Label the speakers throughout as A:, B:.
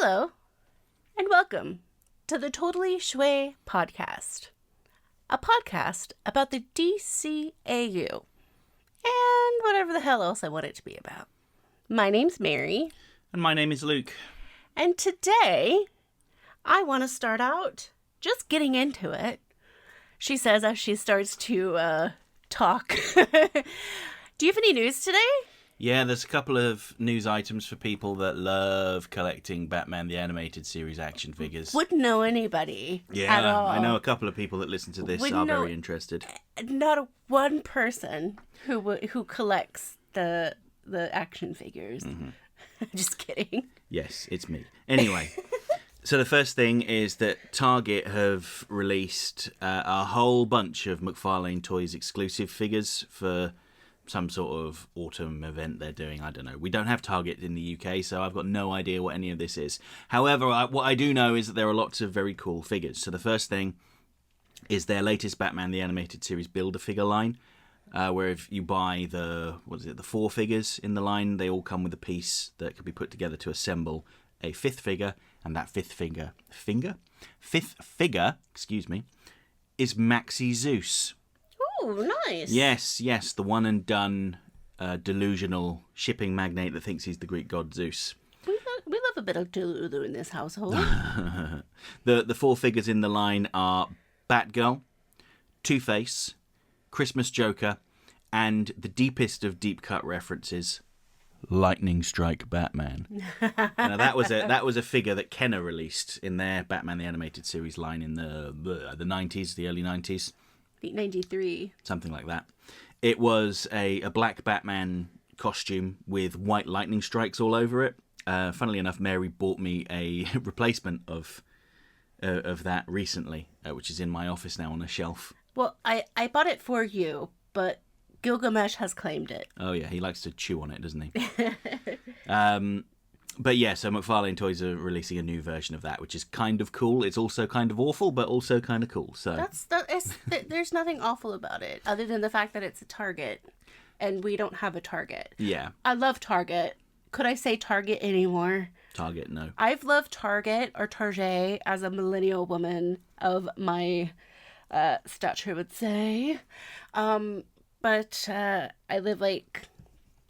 A: Hello, and welcome to the Totally Schway podcast, a podcast about the DCAU and whatever the hell else I want it to be about. My name's Mary.
B: And my name is Luke.
A: And today, I want to start out just getting into it. She says as she starts to talk. Do you have any news today?
B: Yeah, there's a couple of news items for people that love collecting Batman the Animated Series action figures.
A: Wouldn't know anybody at all.
B: I know a couple of people that listen to this are very interested.
A: Not one person who collects the action figures. Mm-hmm. Just kidding.
B: Yes, it's me. Anyway, so the first thing is that Target have released a whole bunch of McFarlane Toys exclusive figures for some sort of autumn event they're doing. I don't know. We don't have Target in the UK, so I've got no idea what any of this is. However, what I do know is that there are lots of very cool figures. So the first thing is their latest Batman the Animated Series Build-A-Figure line, where if you buy the 4 figures in the line, they all come with a piece that can be put together to assemble a fifth figure, and that fifth figure, is Maxi Zeus.
A: Oh, nice.
B: Yes, the one and done delusional shipping magnate that thinks he's the Greek god Zeus.
A: We love a bit of Delulu in this household.
B: The 4 figures in the line are Batgirl, Two-Face, Christmas Joker, and the deepest of deep cut references, Lightning Strike Batman. Now that was a figure that Kenner released in their Batman the Animated Series line in the 90s, the early 90s.
A: 93.
B: Something like that. It was a black Batman costume with white lightning strikes all over it. Funnily enough, Mary bought me a replacement of that recently, which is in my office now on a shelf.
A: Well, I bought it for you, but Gilgamesh has claimed it.
B: Oh yeah, he likes to chew on it, doesn't he? But yeah, so McFarlane Toys are releasing a new version of that, which is kind of cool. It's also kind of awful, but also kind of cool. So
A: there's nothing awful about it, other than the fact that it's a Target, and we don't have a Target.
B: Yeah.
A: I love Target. Could I say Target anymore?
B: Target, no.
A: I've loved Target or Target as a millennial woman of my stature would say. But I live like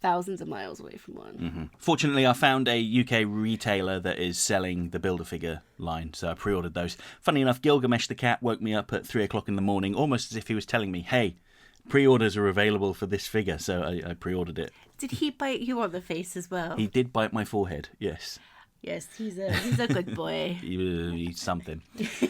A: thousands of miles away from one.
B: Mm-hmm. Fortunately, I found a UK retailer that is selling the Build-A-Figure line, so I pre-ordered those. Funny enough, Gilgamesh the cat woke me up at 3 o'clock in the morning, almost as if he was telling me, hey, pre-orders are available for this figure, so I pre-ordered it.
A: Did he bite you on the face as well?
B: He did bite my forehead, yes.
A: Yes, he's a good boy.
B: He's something.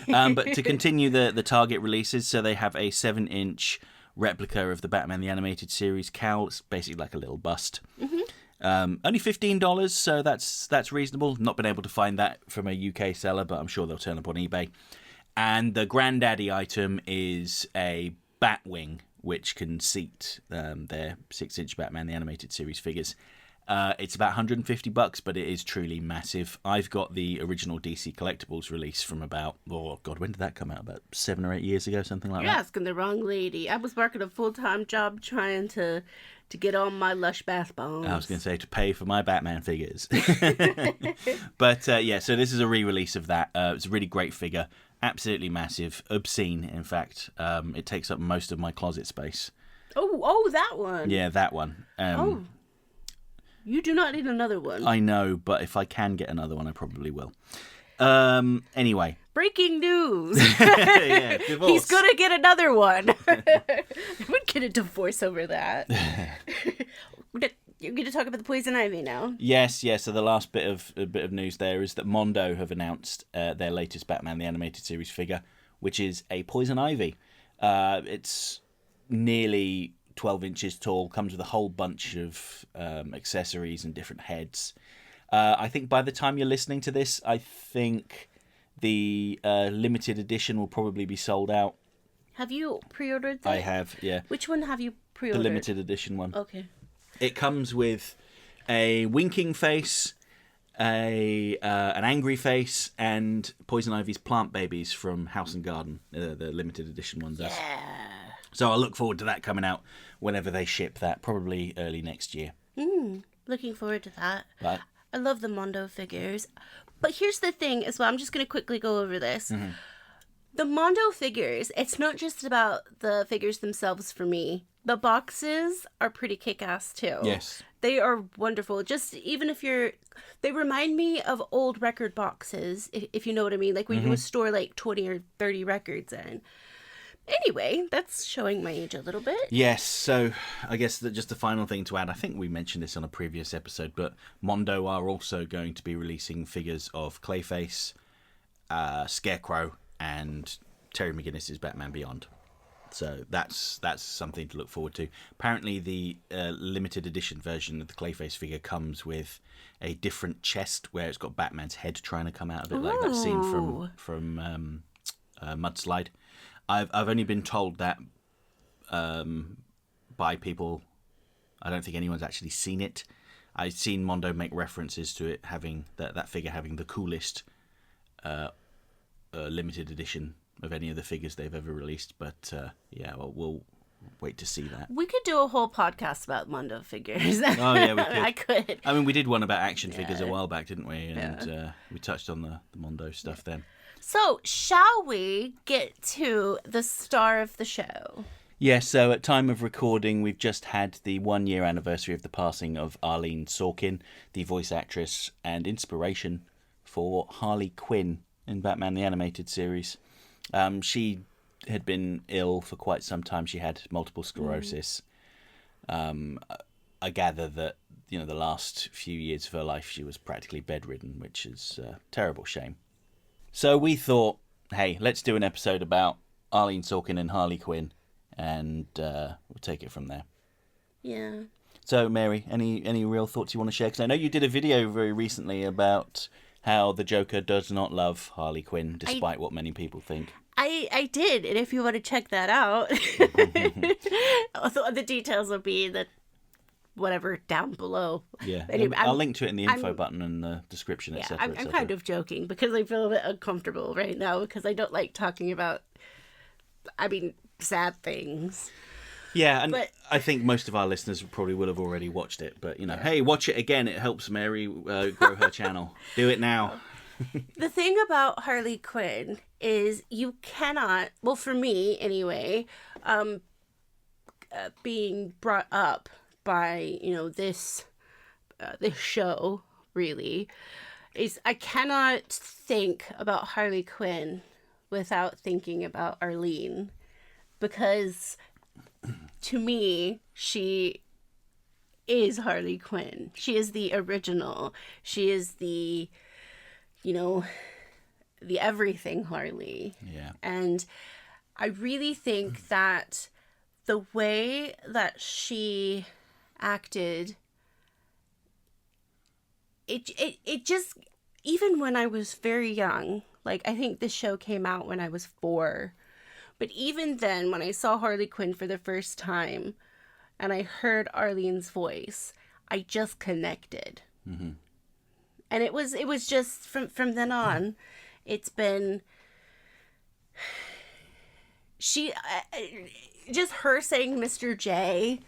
B: But to continue the Target releases, so they have a 7-inch replica of the Batman the Animated Series cowl. It's basically like a little bust. Mm-hmm. Only $15, so that's reasonable. Not been able to find that from a UK seller, but I'm sure they'll turn up on eBay. And the granddaddy item is a Batwing, which can seat their 6-inch Batman the Animated Series figures. It's about $150, but it is truly massive. I've got the original DC Collectibles release from about, when did that come out? About 7 or 8 years ago, something like that?
A: You're asking the wrong lady. I was working a full-time job trying to get on my Lush bath bombs.
B: I was going to say to pay for my Batman figures. But yeah, so this is a re-release of that. It's a really great figure. Absolutely massive. Obscene, in fact. It takes up most of my closet space.
A: Oh, that one.
B: Yeah, that one.
A: You do not need another one.
B: I know, but if I can get another one, I probably will. Anyway.
A: Breaking news.
B: Yeah, divorce.
A: He's going to get another one. I would get a divorce over that. You're going to talk about the Poison Ivy now.
B: Yes. So the last bit of news there is that Mondo have announced their latest Batman the Animated Series figure, which is a Poison Ivy. It's nearly 12 inches tall, comes with a whole bunch of accessories and different heads. I think by the time you're listening to this, I think the limited edition will probably be sold out.
A: Have you pre-ordered that?
B: I have, yeah.
A: Which one have you pre-ordered?
B: The limited edition one.
A: Okay.
B: It comes with a winking face, an angry face, and Poison Ivy's plant babies from House and Garden, the limited edition ones.
A: Yeah.
B: So I look forward to that coming out whenever they ship that, probably early next year.
A: Looking forward to that.
B: Right.
A: I love the Mondo figures. But here's the thing as well. I'm just going to quickly go over this. The Mondo figures, it's not just about the figures themselves for me. The boxes are pretty kick-ass too.
B: Yes.
A: They are wonderful. Just even if they remind me of old record boxes, if you know what I mean. Like when you would store like 20 or 30 records in. Anyway, that's showing my age a little bit.
B: Yes, so I guess just the final thing to add, I think we mentioned this on a previous episode, but Mondo are also going to be releasing figures of Clayface, Scarecrow, and Terry McGinnis's Batman Beyond. So that's something to look forward to. Apparently the limited edition version of the Clayface figure comes with a different chest where it's got Batman's head trying to come out of it, like that scene from Mudslide. I've only been told that by people. I don't think anyone's actually seen it. I've seen Mondo make references to it having that figure having the coolest limited edition of any of the figures they've ever released. But we'll wait to see that.
A: We could do a whole podcast about Mondo figures.
B: Oh yeah, we could.
A: I could.
B: I mean, we did one about action figures a while back, didn't we? And we touched on the Mondo stuff then.
A: So, shall we get to the star of the show?
B: Yeah, so at time of recording, we've just had the 1 year anniversary of the passing of Arleen Sorkin, the voice actress and inspiration for Harley Quinn in Batman the Animated Series. She had been ill for quite some time. She had multiple sclerosis. I gather that, the last few years of her life, she was practically bedridden, which is a terrible shame. So we thought, hey, let's do an episode about Arleen Sorkin and Harley Quinn, and we'll take it from there.
A: Yeah.
B: So, Mary, any real thoughts you want to share? Because I know you did a video very recently about how the Joker does not love Harley Quinn, despite what many people think.
A: I did, and if you want to check that out, the details will be whatever down below.
B: Yeah,
A: anyway,
B: I'll link to it in the info button and the description, etc.
A: I'm kind of joking because I feel a bit uncomfortable right now because I don't like talking about, sad things.
B: Yeah, and I think most of our listeners probably will have already watched it, but, hey, watch it again. It helps Mary grow her channel. Do it now.
A: The thing about Harley Quinn is you cannot, well, for me anyway, being brought up by, this show, really, is I cannot think about Harley Quinn without thinking about Arleen, because to me, she is Harley Quinn. She is the original. She is the everything Harley.
B: Yeah.
A: And I really think that the way that she acted, it just, even when I was very young, like I think this show came out when I was 4, but even then when I saw Harley Quinn for the first time and I heard Arleen's voice, I just connected. Mm-hmm. And it was just from then on, it's been, she, just her saying Mr. J,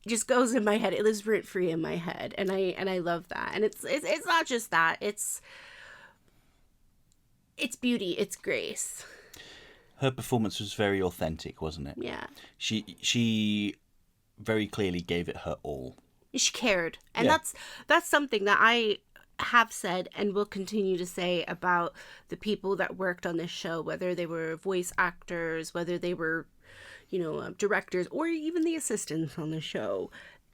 A: just goes in my head. It lives rent free in my head, and I love that. And it's not just that. It's beauty. It's grace.
B: Her performance was very authentic, wasn't it?
A: Yeah.
B: She very clearly gave it her all.
A: She cared, and that's something that I have said and will continue to say about the people that worked on this show, whether they were voice actors, whether they were, directors, or even the assistants on the show.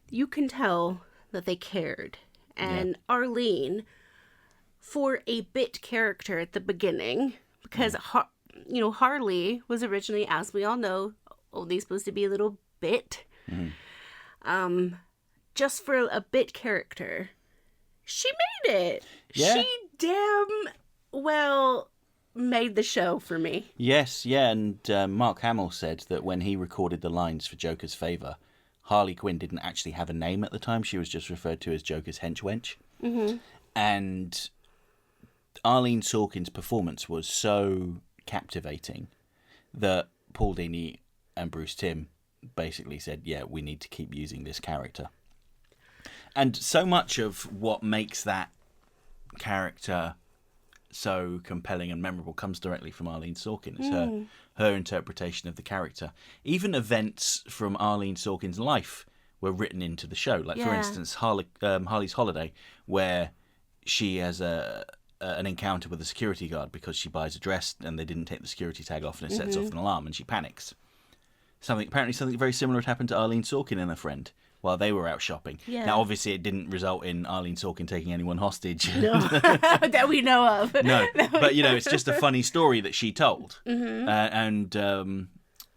A: You can tell that they cared. And Arleen, for a bit character at the beginning, because Harley was originally, as we all know, only supposed to be a little bit. Mm-hmm. Just for a bit character, she made it. Yeah. She damn well made the show for me.
B: Yes, yeah, and Mark Hamill said that when he recorded the lines for Joker's Favour, Harley Quinn didn't actually have a name at the time. She was just referred to as Joker's henchwench. Mm-hmm. And Arleen Sorkin's performance was so captivating that Paul Dini and Bruce Timm basically said, yeah, we need to keep using this character. And so much of what makes that character so compelling and memorable comes directly from Arleen Sorkin. It's her interpretation of the character. Even events from Arleen Sorkin's life were written into the show. Like, for instance, Harley's Holiday, where she has an encounter with a security guard because she buys a dress and they didn't take the security tag off, and it sets off an alarm and she panics. Apparently something very similar had happened to Arleen Sorkin and a friend while they were out shopping.
A: Yeah.
B: Now, obviously, it didn't result in Arleen Sorkin taking anyone hostage.
A: No, that we know of.
B: No, but, it's just a funny story that she told. And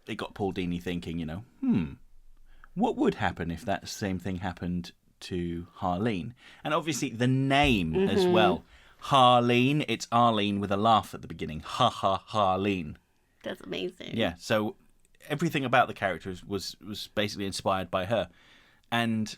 B: it got Paul Dini thinking, what would happen if that same thing happened to Harleen? And obviously, the name as well. Harleen, it's Arleen with a laugh at the beginning. Ha ha, Harleen.
A: That's amazing.
B: Yeah, so everything about the character was basically inspired by her. And,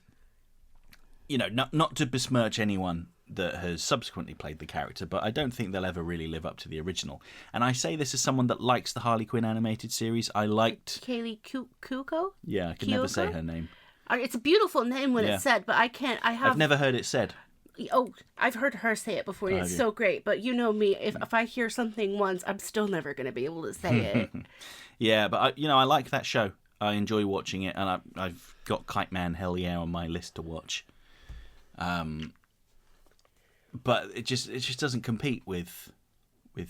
B: not to besmirch anyone that has subsequently played the character, but I don't think they'll ever really live up to the original. And I say this as someone that likes the Harley Quinn animated series. I liked...
A: Kaylee Kuko?
B: Yeah, I can never say her name.
A: It's a beautiful name when it's said, but I've
B: never heard it said.
A: Oh, I've heard her say it before, and it's so great. But you know me, if I hear something once, I'm still never going to be able to say it.
B: Yeah, but I like that show. I enjoy watching it, and I've got Kite Man Hell Yeah on my list to watch. But it just doesn't compete with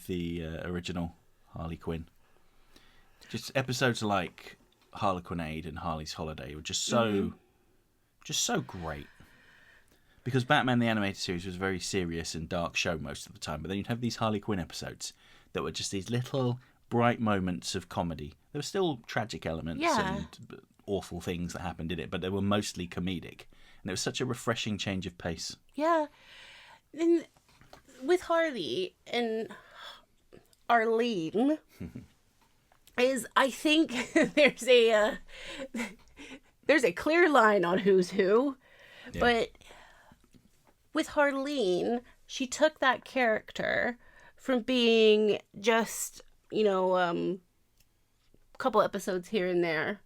B: the original Harley Quinn. Just episodes like Harlequinade and Harley's Holiday were just so great. Because Batman the Animated Series was a very serious and dark show most of the time, but then you'd have these Harley Quinn episodes that were just these little bright moments of comedy. There were still tragic elements and awful things that happened in it, but they were mostly comedic. And it was such a refreshing change of pace.
A: Yeah. And with Harley and Arleen, I think there's a clear line on who's who, but with Harleen, she took that character from being just, a couple episodes here and there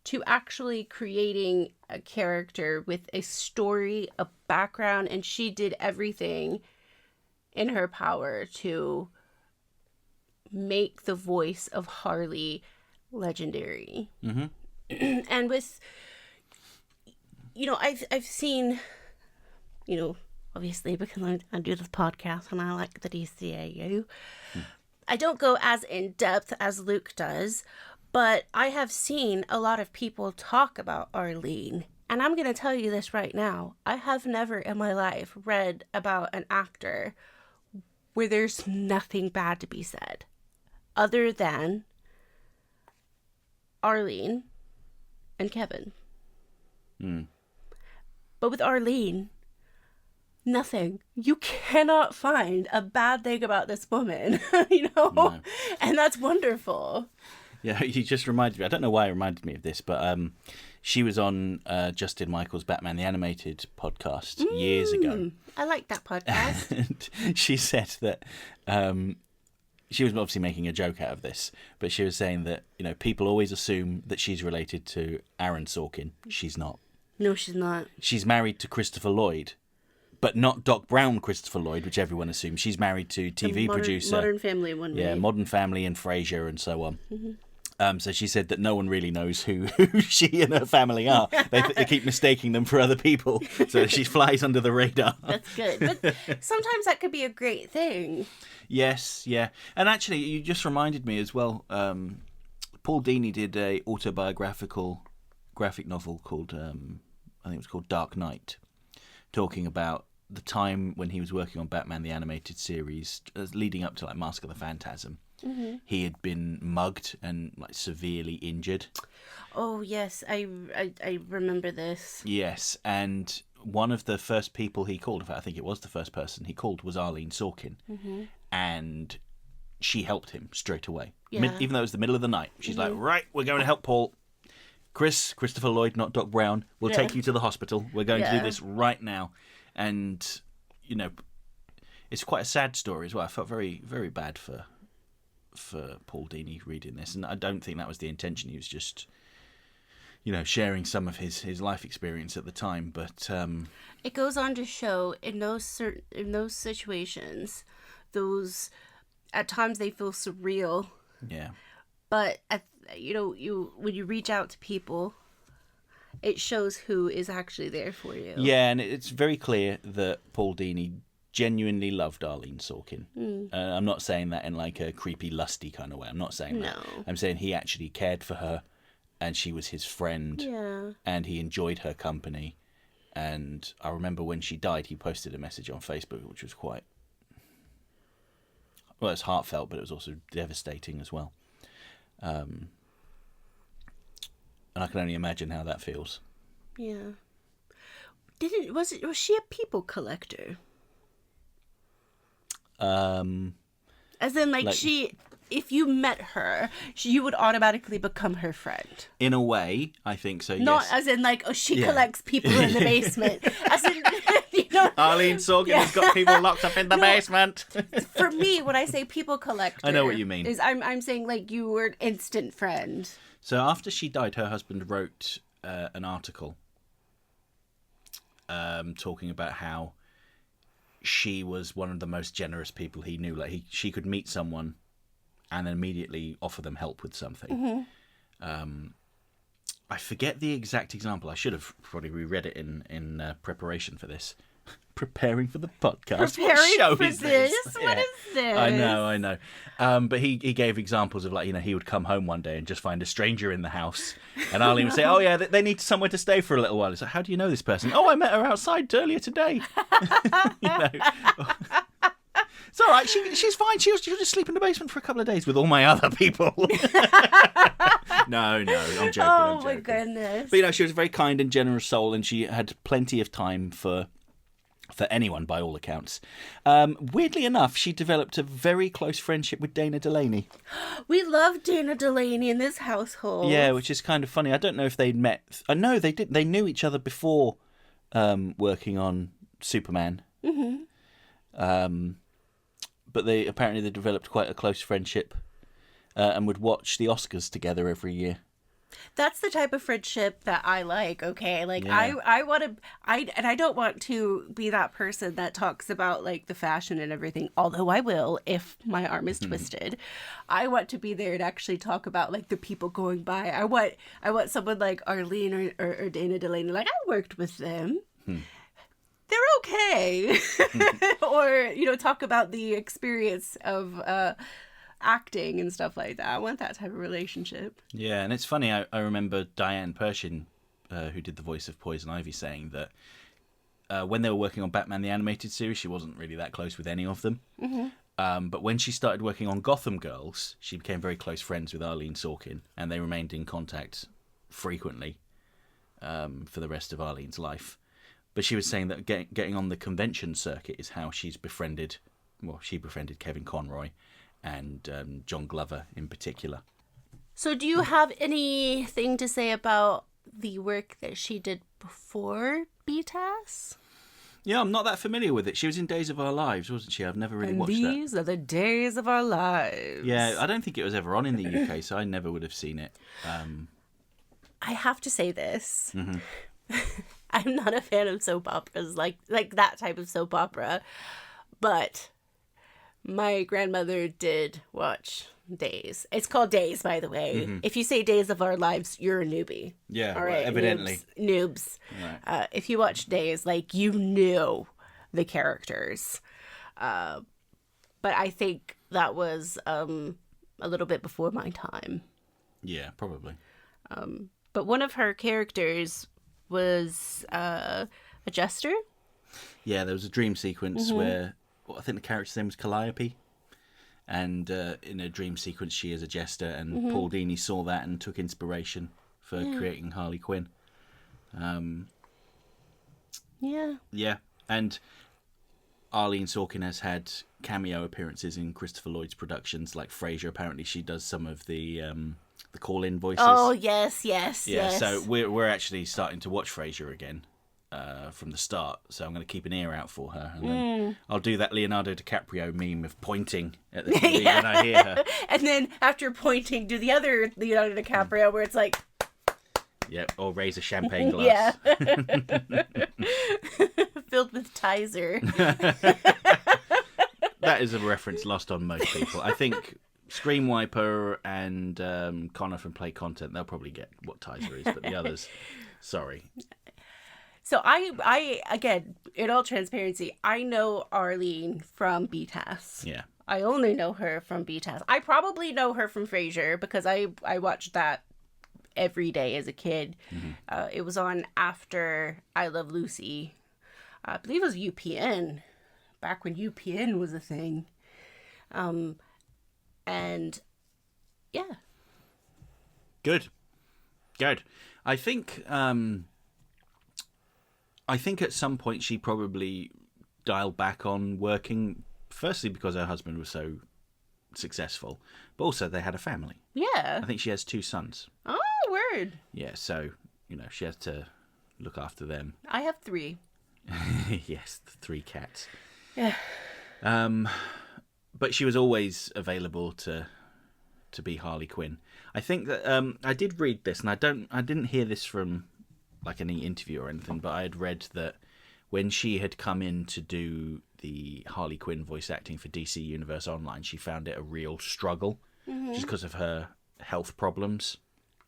A: to actually creating a character with a story, a background, and she did everything in her power to make the voice of Harley legendary. And with, I've seen, obviously because I do this podcast and I like the DCAU, I don't go as in depth as Luke does, but I have seen a lot of people talk about Arleen. And I'm going to tell you this right now. I have never in my life read about an actor where there's nothing bad to be said other than Arleen and Kevin. But with Arleen, nothing. You cannot find a bad thing about this woman, No. And that's wonderful.
B: Yeah, you just reminded me. I don't know why it reminded me of this, but she was on Justin Michael's Batman the Animated podcast years ago.
A: I like that podcast.
B: And she said that she was obviously making a joke out of this, but she was saying that, people always assume that she's related to Aaron Sorkin. She's not.
A: No, she's not.
B: She's married to Christopher Lloyd, but not Doc Brown Christopher Lloyd, which everyone assumes. She's married to TV producer.
A: Modern Family one.
B: Yeah, Modern Family and Frasier and so on. So she said that no one really knows who she and her family are. They keep mistaking them for other people. So she flies under the radar.
A: That's good. But sometimes that could be a great thing.
B: Yes, yeah. And actually, you just reminded me as well. Paul Dini did a autobiographical graphic novel called, I think it was called Dark Knight, talking about the time when he was working on Batman the Animated Series, leading up to like Mask of the Phantasm. He had been mugged and like severely injured.
A: Oh yes, I remember this.
B: Yes, and one of the first people he called, in fact I think it was the first person he called, was Arleen Sorkin, and she helped him straight away.
A: Yeah.
B: Even though it was the middle of the night, she's like, "Right, we're going to help Paul. Christopher Lloyd, not Doc Brown, will take you to the hospital. We're going to do this right now." And it's quite a sad story as well. I felt very, very bad for Paul Dini reading this, and I don't think that was the intention. He was just sharing some of his life experience at the time. But
A: it goes on to show in those situations, those at times they feel surreal.
B: Yeah.
A: But when you reach out to people, it shows who is actually there for you.
B: Yeah, and it's very clear that Paul Dini genuinely loved Arleen Sorkin. I'm not saying that in like a creepy, lusty kind of way. I'm not saying that.
A: No.
B: I'm saying he actually cared for her, and she was his friend.
A: Yeah.
B: And he enjoyed her company. And I remember when she died, he posted a message on Facebook, which was quite... Well, it's heartfelt, but it was also devastating as well. And I can only imagine how that feels.
A: Yeah. Was she a people collector? As in, like she, if you met her, you would automatically become her friend.
B: In a way, I think so.
A: Not
B: yes.
A: as in like, she collects people in the basement. As in,
B: Arleen Sorkin has got people locked up in the basement.
A: For me, when I say people collector,
B: I know what you mean.
A: Is I'm saying like you were an instant friend.
B: So after she died, her husband wrote an article talking about how she was one of the most generous people he knew. Like she could meet someone and then immediately offer them help with something. I forget the exact example. I should have probably reread it in preparation for this. Preparing for the podcast. What show is this?
A: What is this?
B: I know. But he gave examples of he would come home one day and just find a stranger in the house, and Arleen would say, "Oh yeah, they need somewhere to stay for a little while." It's like, how do you know this person? Oh, I met her outside earlier today. It's all right. She's fine. She'll just sleep in the basement for a couple of days with all my other people. No, I'm joking.
A: Oh my goodness.
B: But she was a very kind and generous soul, and she had plenty of time for anyone, by all accounts. Weirdly enough, she developed a very close friendship with Dana Delaney.
A: We love Dana Delaney in this household.
B: Yeah, which is kind of funny. I don't know if they'd met. No, they did. They knew each other before working on Superman. But they developed quite a close friendship and would watch the Oscars together every year.
A: That's the type of friendship that I like, okay? Like,
B: Yeah.
A: I don't want to be that person that talks about, like, the fashion and everything, although I will if my arm is twisted. I want to be there and actually talk about, like, the people going by. I want someone like Arleen or Dana Delaney, like, I worked with them. They're okay. Or, talk about the experience of acting and stuff like that. I want that type of relationship.
B: Yeah, and it's funny, I remember Diane Pershing, who did the voice of Poison Ivy, saying that when they were working on Batman the Animated Series, she wasn't really that close with any of them. But when she started working on Gotham Girls, she became very close friends with Arleen Sorkin, and they remained in contact frequently for the rest of Arleen's life. But she was saying that getting on the convention circuit is how she befriended Kevin Conroy and John Glover in particular.
A: So do you have anything to say about the work that she did before BTAS?
B: Yeah, I'm not that familiar with it. She was in Days of Our Lives, wasn't she? I've never really watched that.
A: These are the days of our lives.
B: Yeah, I don't think it was ever on in the UK, so I never would have seen it.
A: I have to say this. I'm not a fan of soap operas, like that type of soap opera, but my grandmother did watch Days. It's called Days, by the way. If you say Days of Our Lives, you're a newbie.
B: Yeah,
A: all right,
B: evidently.
A: Noobs.
B: Right.
A: If you watch Days, like, you knew the characters. But I think that was a little bit before my time.
B: Yeah, probably.
A: But one of her characters was a jester.
B: Yeah, there was a dream sequence where I think the character's name was Calliope. And in a dream sequence, she is a jester, and Paul Dini saw that and took inspiration for creating Harley Quinn. Yeah, and Arleen Sorkin has had cameo appearances in Christopher Lloyd's productions, like Frasier. Apparently, she does some of the call-in voices.
A: Oh yes.
B: So we're actually starting to watch Frasier again. From the start, so I'm going to keep an ear out for her, and then I'll do that Leonardo DiCaprio meme of pointing at the TV when I hear her,
A: and then after pointing, do the other Leonardo DiCaprio where it's like,
B: Yep, or raise a champagne glass.
A: Yeah. Filled with Tizer.
B: That is a reference lost on most people. I think Screen Wiper and Connor from Play Content, they'll probably get what Tizer is, but the others, sorry.
A: So I again, in all transparency, I know Arleen from BTAS.
B: Yeah.
A: I only know her from BTAS. I probably know her from Frasier because I watched that every day as a kid.
B: Mm-hmm.
A: It was on after I Love Lucy. I believe it was UPN, back when UPN was a thing. And yeah.
B: Good. I think at some point she probably dialed back on working, firstly because her husband was so successful, but also they had a family.
A: Yeah.
B: I think she has 2 sons.
A: Oh, word.
B: Yeah, so, she has to look after them.
A: I have 3.
B: Yes, the 3 cats.
A: Yeah.
B: But she was always available to be Harley Quinn. I think that I did read this, and I didn't hear this from like any interview or anything, but I had read that when she had come in to do the Harley Quinn voice acting for DC Universe Online, she found it a real struggle, just because of her health problems.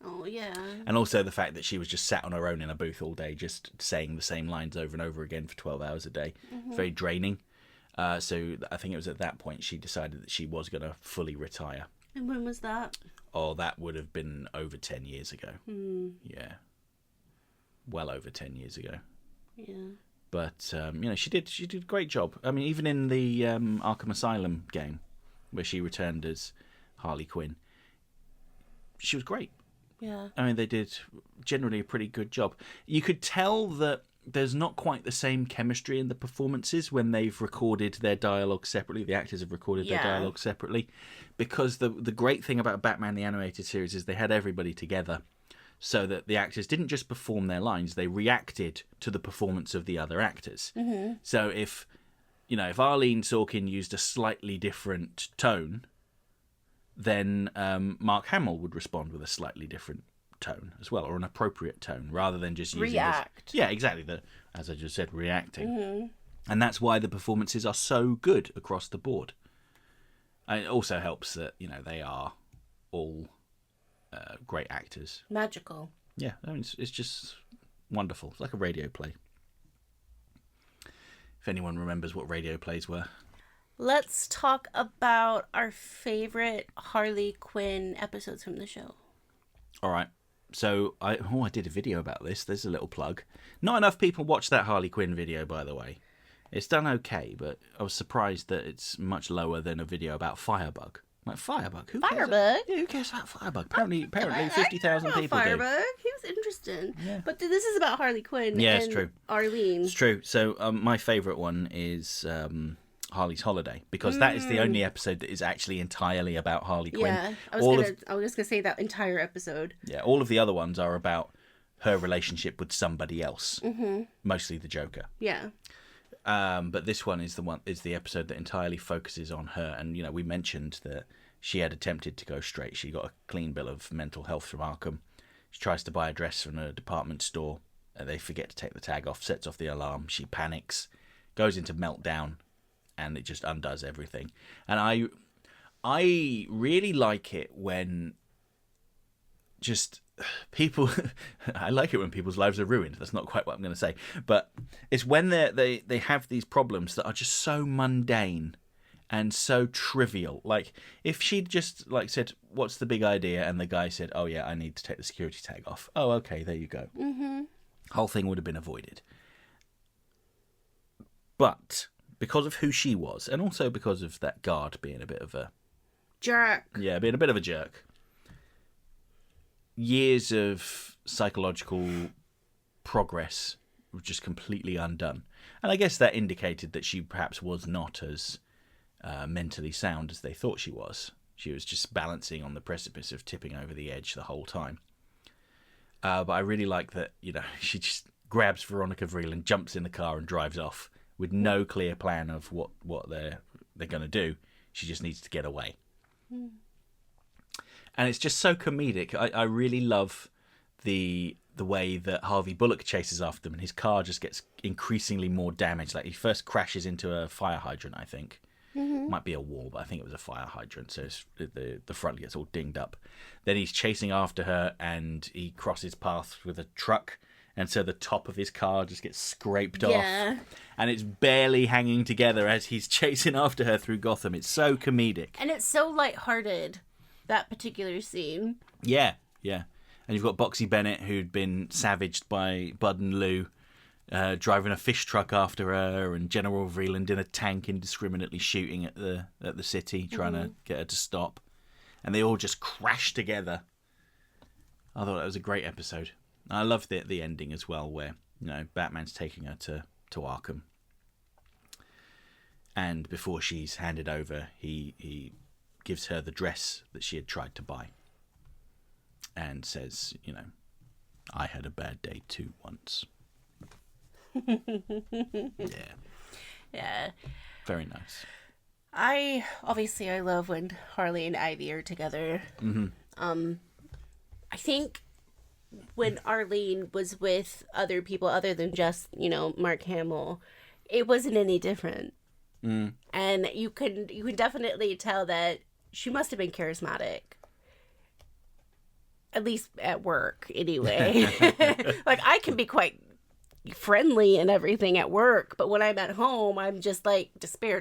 A: Oh, yeah.
B: And also the fact that she was just sat on her own in a booth all day, just saying the same lines over and over again for 12 hours a day. Very draining. So I think it was at that point she decided that she was going to fully retire.
A: And when was that?
B: Oh, that would have been over 10 years ago. Yeah. Well over 10 years ago.
A: Yeah.
B: But, she did a great job. I mean, even in the Arkham Asylum game, where she returned as Harley Quinn, she was great.
A: Yeah.
B: I mean, they did generally a pretty good job. You could tell that there's not quite the same chemistry in the performances when they've recorded their dialogue separately. The actors have recorded their dialogue separately. Because the great thing about Batman the Animated Series is they had everybody together so that the actors didn't just perform their lines, they reacted to the performance of the other actors. Mm-hmm. So if Arleen Sorkin used a slightly different tone, then Mark Hamill would respond with a slightly different tone as well, or an appropriate tone, rather than just using
A: react.
B: Yeah, exactly. As I just said, reacting. And that's why the performances are so good across the board. And it also helps that they are all great actors.
A: Magical.
B: Yeah, I mean, it's just wonderful. It's like a radio play. If anyone remembers what radio plays were.
A: Let's talk about our favorite Harley Quinn episodes from the show.
B: All right. So I did a video about this. There's a little plug. Not enough people watch that Harley Quinn video, by the way. It's done okay, but I was surprised that it's much lower than a video about Firebug. Like, Firebug? Who cares?
A: Firebug?
B: Yeah, who cares about Firebug? Apparently 50,000 people do.
A: Firebug? He was interesting. Yeah. But this is about Harley Quinn
B: it's
A: and
B: true.
A: Arleen.
B: It's true. So my favourite one is Harley's Holiday, because that is the only episode that is actually entirely about Harley Quinn.
A: Yeah, I was just going to say that entire episode.
B: Yeah, all of the other ones are about her relationship with somebody else, mostly the Joker.
A: Yeah.
B: But this one is the episode that entirely focuses on her. And we mentioned that she had attempted to go straight. She got a clean bill of mental health from Arkham. She tries to buy a dress from a department store. They forget to take the tag off, sets off the alarm. She panics, goes into meltdown, and it just undoes everything. And I really like it when just people I like it when people's lives are ruined. That's not quite what I'm going to say, but it's when they have these problems that are just so mundane and so trivial. Like, if she'd just said, "What's the big idea?" and the guy said, "Oh yeah, I need to take the security tag off." Oh, okay, there you go. Whole thing would have been avoided. But because of who she was, and also because of that guard being a bit of a
A: jerk.
B: Yeah, being a bit of a jerk. Years of psychological progress were just completely undone. And I guess that indicated that she perhaps was not as mentally sound as they thought she was. She was just balancing on the precipice of tipping over the edge the whole time. But I really like that, she just grabs Veronica Vreel and jumps in the car and drives off with no clear plan of what they're going to do. She just needs to get away. And it's just so comedic. I really love the the way that Harvey Bullock chases after them, and his car just gets increasingly more damaged. Like, he first crashes into a fire hydrant, I think. Might be a wall, but I think it was a fire hydrant, so the front gets all dinged up. Then he's chasing after her, and he crosses paths with a truck, and so the top of his car just gets scraped off. And it's barely hanging together as he's chasing after her through Gotham. It's so comedic.
A: And it's so lighthearted, that particular scene.
B: Yeah. And you've got Boxy Bennett, who'd been savaged by Bud and Lou, driving a fish truck after her, and General Vreeland in a tank indiscriminately shooting at the city, trying to get her to stop. And they all just crash together. I thought that was a great episode. I love the ending as well, where, you know, Batman's taking her to Arkham. And before she's handed over, he gives her the dress that she had tried to buy. And says, you know, I had a bad day too once. Yeah. Very nice.
A: I love when Harley and Ivy are together. I think when Arleen was with other people other than just, you know, Mark Hamill, it wasn't any different. And you can definitely tell that she must have been charismatic. At least at work, anyway. Like, I can be quite friendly and everything at work, but when I'm at home, I'm just like despair,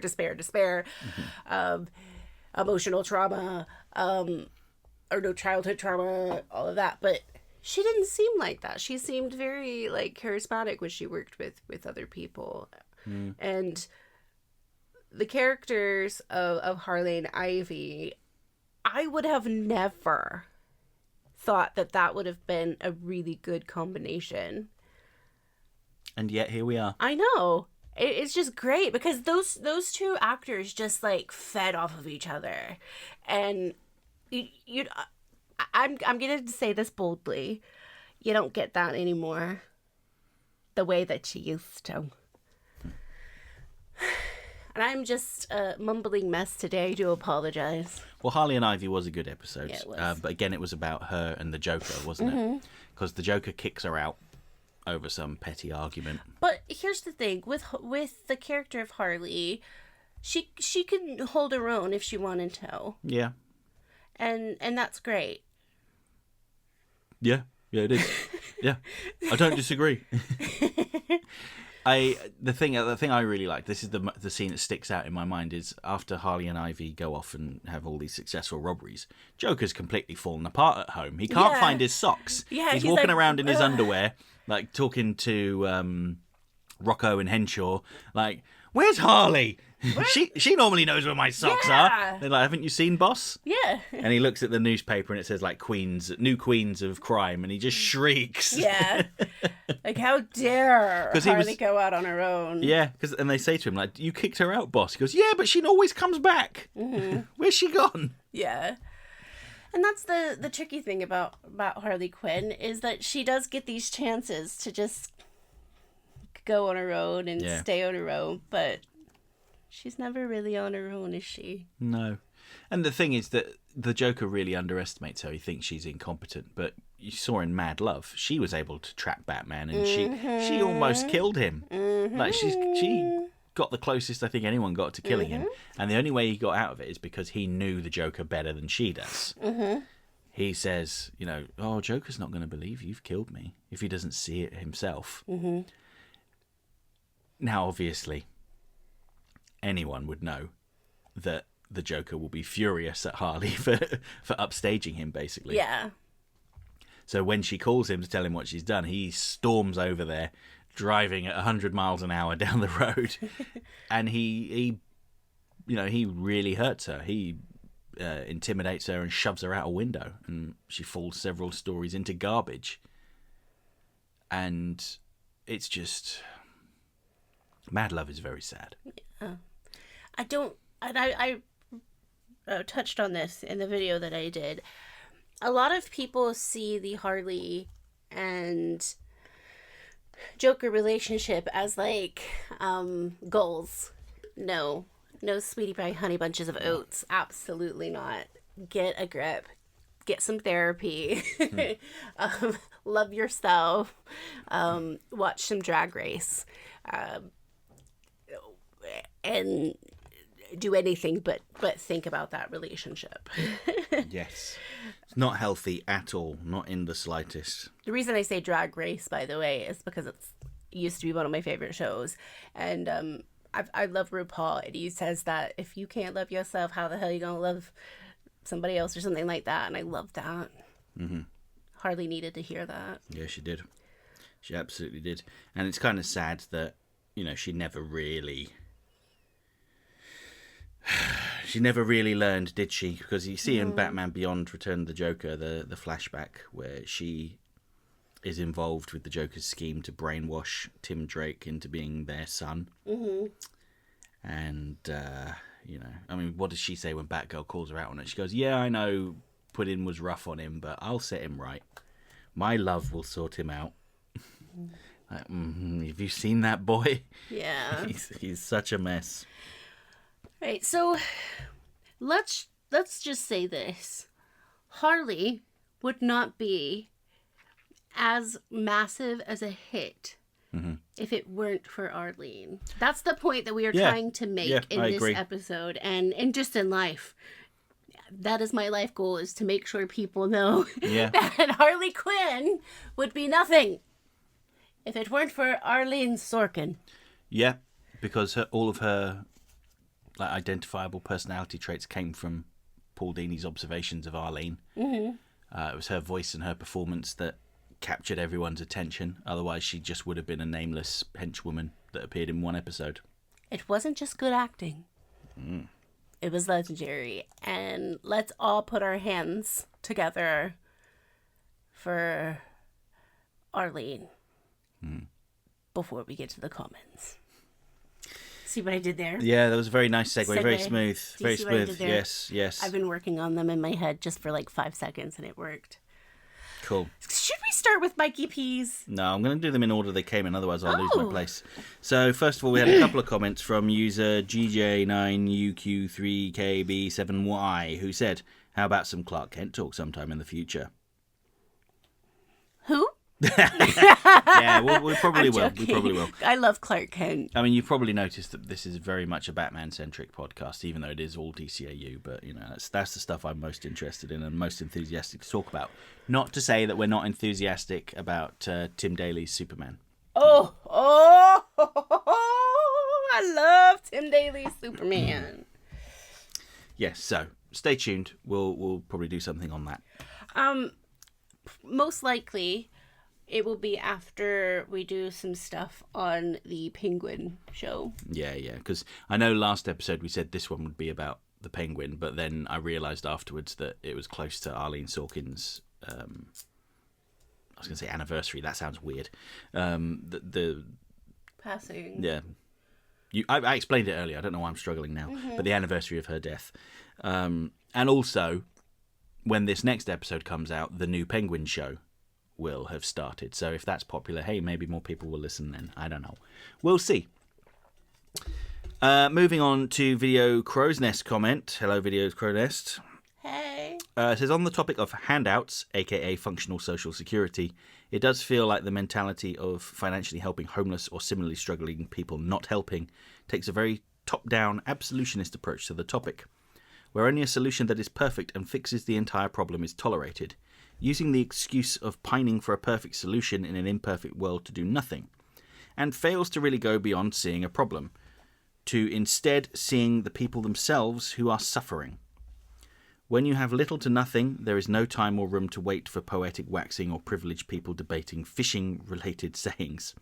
A: emotional trauma, or no, childhood trauma, all of that. But she didn't seem like that. She seemed very, like, charismatic when she worked with other people. And the characters of Harley and Ivy, I would have never thought that would have been a really good combination.
B: And yet here we are.
A: I know. It's just great because those two actors just, like, fed off of each other. And I'm going to say this boldly. You don't get that anymore the way that you used to. And I'm just a mumbling mess today. I do apologize.
B: Well, Harley and Ivy was a good episode.
A: Yeah, it was.
B: But again, it was about her and the Joker, wasn't it? Because the Joker kicks her out over some petty argument.
A: But here's the thing. With the character of Harley, she can hold her own if she wanted to. Yeah. And that's great.
B: Yeah, it is. Yeah. I don't disagree. The thing I really like, this is the scene that sticks out in my mind, is after Harley and Ivy go off and have all these successful robberies, Joker's completely fallen apart at home. He can't find his socks. Yeah, he's walking like, around in his underwear, like talking to Rocco and Henshaw, like, "Where's Harley? She normally knows where my socks are." They're like, "Haven't you seen, boss?" Yeah. And he looks at the newspaper and it says, like, new queens of crime, and he just shrieks. Yeah.
A: Like, how dare Harley go out on her own?
B: Yeah, and they say to him, like, "You kicked her out, boss." He goes, "Yeah, but she always comes back." Where's she gone?
A: Yeah. And that's the tricky thing about Harley Quinn, is that she does get these chances to just go on her own and stay on her own, but she's never really on her own, is she?
B: No. And the thing is that the Joker really underestimates her. He thinks she's incompetent, but you saw in Mad Love, she was able to track Batman, and she almost killed him. Like, she got the closest I think anyone got to killing him, and the only way he got out of it is because he knew the Joker better than she does. He says, you know, "Oh, Joker's not going to believe you've killed me if he doesn't see it himself." Now, obviously, anyone would know that the Joker will be furious at Harley for upstaging him, basically. Yeah. So when she calls him to tell him what she's done, he storms over there, driving at 100 miles an hour down the road, and he really hurts her. He intimidates her and shoves her out a window, and she falls several stories into garbage. And it's just... Mad Love is very sad. Yeah.
A: I touched on this in the video that I did. A lot of people see the Harley and Joker relationship as, like, goals. No, sweetie pie, honey bunches of oats. Absolutely not. Get a grip. get some therapy, love yourself, watch some Drag Race, and do anything but think about that relationship.
B: Yes. It's not healthy at all, not in the slightest.
A: The reason I say Drag Race, by the way, is because it used to be one of my favorite shows. And I love RuPaul. And he says that if you can't love yourself, how the hell are you going to love somebody else or something like that? And I love that. Mm-hmm. Harley needed to hear that.
B: Yeah, she did. She absolutely did. And it's kind of sad that, you know, she never really learned, did she? Because you see in Batman Beyond Return of the Joker, the flashback where she is involved with the Joker's scheme to brainwash Tim Drake into being their son. Mm-hmm. And, you know, I mean, what does she say when Batgirl calls her out on it? She goes, yeah, I know Puddin was rough on him, but I'll set him right. My love will sort him out. Like, have you seen that boy?
A: Yeah.
B: He's such a mess.
A: Right, so let's just say this. Harley would not be as massive as a hit if it weren't for Arleen. That's the point that we are trying to make in this episode and just in life. That is my life goal, is to make sure people know that Harley Quinn would be nothing if it weren't for Arleen Sorkin. Yeah,
B: because all of her identifiable personality traits came from Paul Dini's observations of Arleen. Mm-hmm. It was her voice and her performance that captured everyone's attention. Otherwise, she just would have been a nameless henchwoman that appeared in one episode.
A: It wasn't just good acting. It was legendary. And let's all put our hands together for Arleen before we get to the comments. See what I did there?
B: Yeah, that was a very nice segue. Very smooth. Very smooth. Yes.
A: I've been working on them in my head just for like 5 seconds and it worked.
B: Cool.
A: Should we start with Mikey P's?
B: No, I'm going to do them in order they came in, otherwise I'll lose my place. So, first of all, we had a couple of comments from user GJ9UQ3KB7Y, who said, how about some Clark Kent talk sometime in the future?
A: Who?
B: Yeah, we probably will. We probably will.
A: I love Clark Kent.
B: I mean, you've probably noticed that this is very much a Batman-centric podcast, even though it is all DCAU. But, you know, that's the stuff I'm most interested in and most enthusiastic to talk about. Not to say that we're not enthusiastic about Tim Daly's Superman.
A: Oh, I love Tim Daly's Superman.
B: Yes, so stay tuned. We'll probably do something on that.
A: Most likely, it will be after we do some stuff on the Penguin show.
B: Yeah, because I know last episode we said this one would be about the Penguin, but then I realised afterwards that it was close to Arleen Sorkin's, I was going to say anniversary, that sounds weird. The
A: passing.
B: Yeah. I explained it earlier, I don't know why I'm struggling now, but the anniversary of her death. And also, when this next episode comes out, the new Penguin show will have started. So if that's popular, hey, maybe more people will listen then. I don't know. We'll see. Moving on to Video Crow's Nest comment. Hello, Video Crow's Nest.
A: Hey.
B: It says, on the topic of handouts, aka functional social security, it does feel like the mentality of financially helping homeless or similarly struggling people not helping takes a very top-down absolutionist approach to the topic, where only a solution that is perfect and fixes the entire problem is tolerated, using the excuse of pining for a perfect solution in an imperfect world to do nothing, and fails to really go beyond seeing a problem, to instead seeing the people themselves who are suffering. When you have little to nothing, there is no time or room to wait for poetic waxing or privileged people debating fishing-related sayings.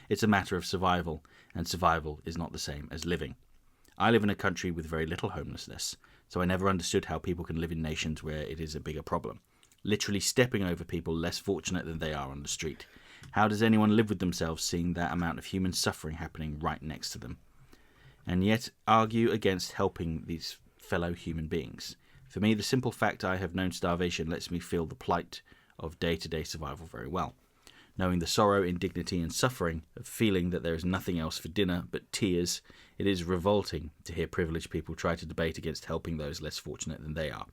B: It's a matter of survival, and survival is not the same as living. I live in a country with very little homelessness, so I never understood how people can live in nations where it is a bigger problem, literally stepping over people less fortunate than they are on the street. How does anyone live with themselves seeing that amount of human suffering happening right next to them? And yet argue against helping these fellow human beings. For me, the simple fact I have known starvation lets me feel the plight of day-to-day survival very well. Knowing the sorrow, indignity and suffering of feeling that there is nothing else for dinner but tears, it is revolting to hear privileged people try to debate against helping those less fortunate than they are.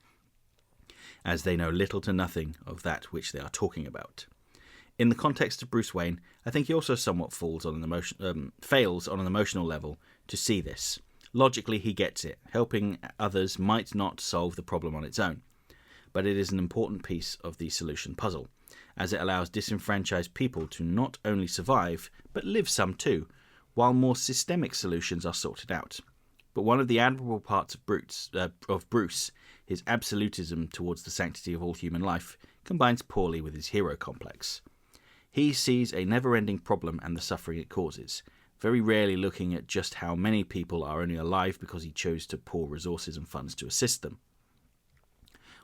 B: as they know little to nothing of that which they are talking about. In the context of Bruce Wayne, I think he also somewhat fails on an emotional level to see this. Logically, he gets it. Helping others might not solve the problem on its own, but it is an important piece of the solution puzzle, as it allows disenfranchised people to not only survive, but live some too, while more systemic solutions are sorted out. But one of the admirable parts of Bruce, his absolutism towards the sanctity of all human life, combines poorly with his hero complex. He sees a never-ending problem and the suffering it causes, very rarely looking at just how many people are only alive because he chose to pour resources and funds to assist them.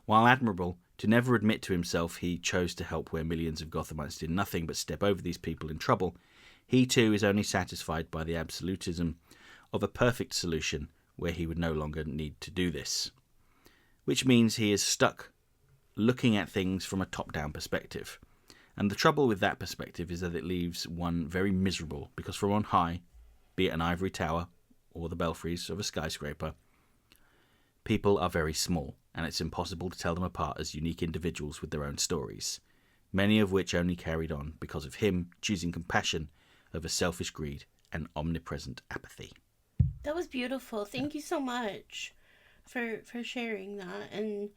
B: While admirable, to never admit to himself he chose to help where millions of Gothamites did nothing but step over these people in trouble, he too is only satisfied by the absolutism of a perfect solution where he would no longer need to do this. Which means he is stuck looking at things from a top-down perspective. And the trouble with that perspective is that it leaves one very miserable, because from on high, be it an ivory tower or the belfries of a skyscraper, people are very small, and it's impossible to tell them apart as unique individuals with their own stories, many of which only carried on because of him choosing compassion over selfish greed and omnipresent apathy.
A: That was beautiful. Thank you so much for sharing that. And it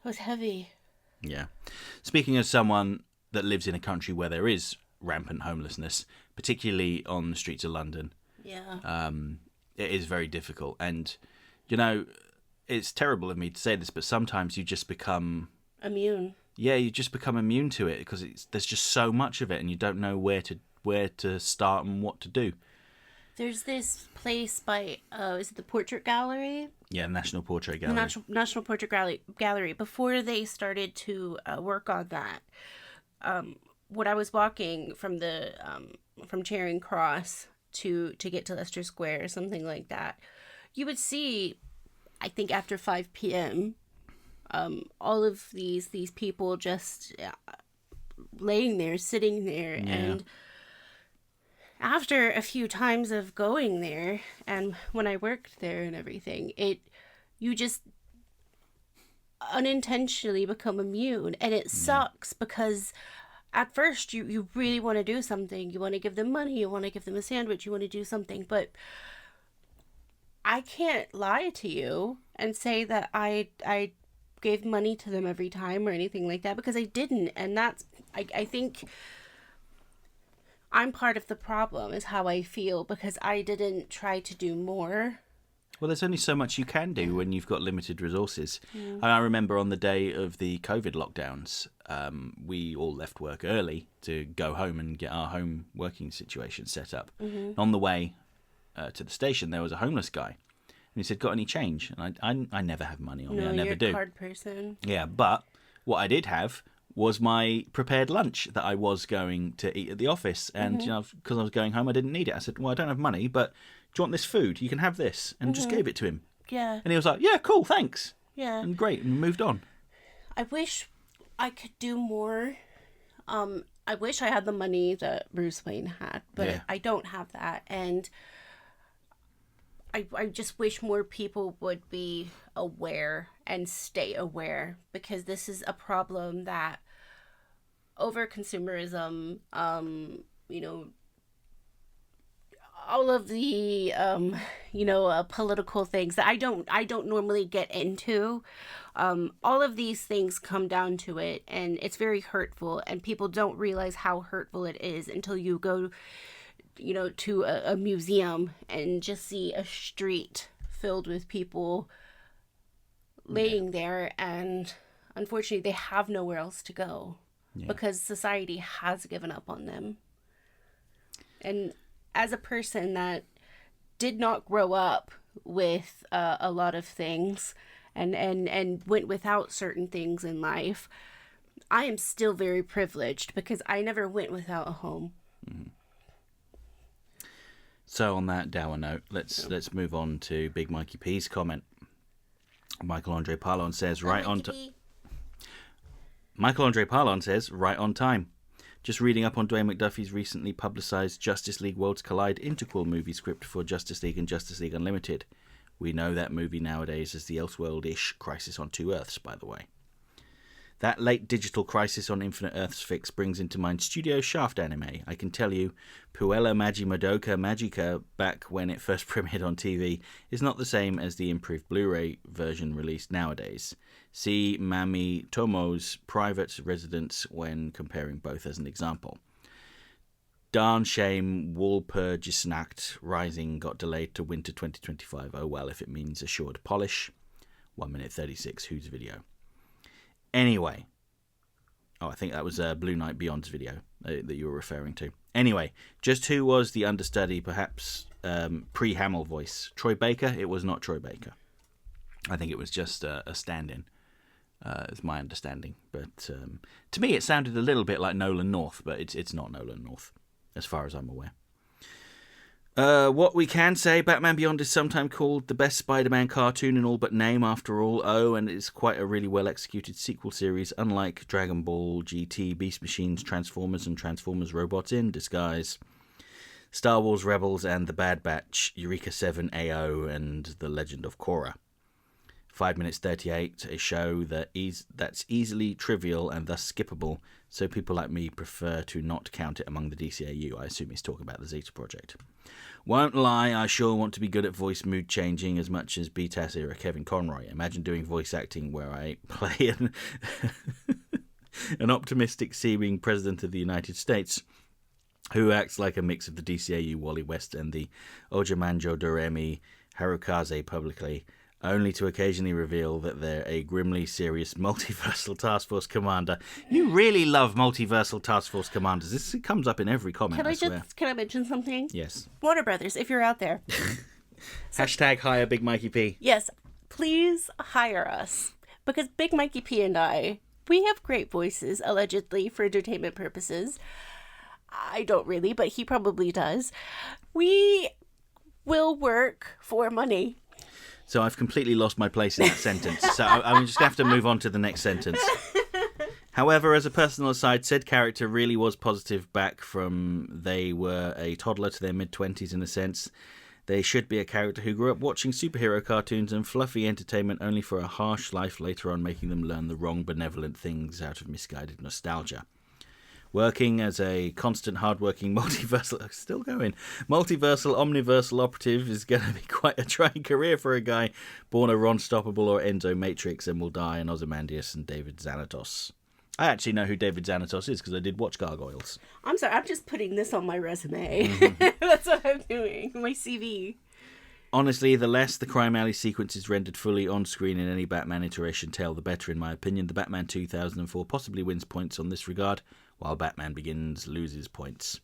A: was heavy.
B: Yeah. Speaking of someone that lives in a country where there is rampant homelessness, particularly on the streets of London, it is very difficult. And, you know, it's terrible of me to say this, but sometimes you just become...
A: immune.
B: Yeah, you just become immune to it because there's just so much of it and you don't know where to start and what to do.
A: There's this place by, is it the Portrait Gallery?
B: Yeah, National Portrait Gallery.
A: National Portrait Gallery. Before they started to work on that, when I was walking from from Charing Cross to get to Leicester Square or something like that, you would see, I think after 5 p.m., all of these people just laying there, sitting there,
B: Yeah.
A: and after a few times of going there, and when I worked there and everything, you just unintentionally become immune, and it sucks because at first you really want to do something. You want to give them money, you want to give them a sandwich, you want to do something, but I can't lie to you and say that I gave money to them every time or anything like that, because I didn't. And that's, I think I'm part of the problem is how I feel, because I didn't try to do more.
B: Well, there's only so much you can do when you've got limited resources. And I remember on the day of the COVID lockdowns, we all left work early to go home and get our home working situation set up. On the way to the station, there was a homeless guy. And he said, "Got any change?" And I never have money on me. I never
A: you're
B: do.
A: a card person.
B: Yeah, but what I did have was my prepared lunch that I was going to eat at the office. And, you know, because I was going home, I didn't need it. I said, "Well, I don't have money, but do you want this food? You can have this." And just gave it to him.
A: Yeah.
B: And he was like, "Yeah, cool, thanks."
A: Yeah.
B: And great, and moved on.
A: I wish I could do more. I wish I had the money that Bruce Wayne had, but
B: Yeah.
A: I don't have that. And I just wish more people would be aware and stay aware, because this is a problem that over consumerism, you know, all of the political things that I don't normally get into, all of these things come down to it, and it's very hurtful, and people don't realize how hurtful it is until you go, you know, to a museum and just see a street filled with people laying there, and unfortunately they have nowhere else to go because society has given up on them. And as a person that did not grow up with a lot of things and went without certain things in life, I am still very privileged because I never went without a home.
B: So on that dour note, let's move on to Big Mikey P's comment. Michael Andre Parlon says, right on time. Just reading up on Dwayne McDuffie's recently publicised Justice League Worlds Collide interquel movie script for Justice League and Justice League Unlimited. We know that movie nowadays as the Elseworld-ish Crisis on Two Earths, by the way. That late digital Crisis on Infinite Earths fix brings into mind Studio Shaft anime. I can tell you, Puella Magi Madoka Magica, back when it first premiered on TV, is not the same as the improved Blu-ray version released nowadays. See Mami Tomo's Private Residence when comparing both as an example. Darn shame Walpurgisnacht Rising got delayed to winter 2025. Oh well, if it means assured polish. 1 minute 36, whose video? Anyway. Oh, I think that was Blue Knight Beyond's video that you were referring to. Anyway, just who was the understudy, perhaps pre-Hamill voice? Troy Baker? It was not Troy Baker. I think it was just a stand-in, is my understanding. But to me, it sounded a little bit like Nolan North, but it's not Nolan North, as far as I'm aware. What we can say, Batman Beyond is sometimes called the best Spider-Man cartoon in all but name, after all. Oh, and it's quite a really well-executed sequel series, unlike Dragon Ball GT, Beast Machines, Transformers, and Transformers Robots in Disguise, Star Wars Rebels, and The Bad Batch, Eureka 7 AO, and The Legend of Korra. 5 minutes 38, a show that's easily trivial and thus skippable, so people like me prefer to not count it among the DCAU. I assume he's talking about the Zeta Project. Won't lie, I sure want to be good at voice mood changing as much as BTAS era Kevin Conroy. Imagine doing voice acting where I play an optimistic seeming President of the United States who acts like a mix of the DCAU Wally West and the Ojamanjo Doremi Harukaze publicly, only to occasionally reveal that they're a grimly serious multiversal task force commander. You really love multiversal task force commanders. This comes up in every comment, I swear.
A: Can I mention something?
B: Yes.
A: Warner Brothers, if you're out there.
B: Hashtag hire Big Mikey P.
A: Yes, please hire us. Because Big Mikey P and I, we have great voices, allegedly, for entertainment purposes. I don't really, but he probably does. We will work for money.
B: So I've completely lost my place in that sentence. So I'm just going to have to move on to the next sentence. However, as a personal aside, said character really was positive back from they were a toddler to their mid-20s in a sense. They should be a character who grew up watching superhero cartoons and fluffy entertainment only for a harsh life later on, making them learn the wrong benevolent things out of misguided nostalgia. Working as a constant, hard-working, multiversal omniversal operative is going to be quite a trying career for a guy born a Ron Stoppable or Enzo Matrix and will die in Ozymandias and David Xanatos. I actually know who David Xanatos is because I did watch Gargoyles.
A: I'm sorry, I'm just putting this on my resume. Mm-hmm. That's what I'm doing, my CV.
B: Honestly, the less the Crime Alley sequence is rendered fully on screen in any Batman iteration tale, the better in my opinion. The Batman 2004 possibly wins points on this regard, while Batman Begins loses points.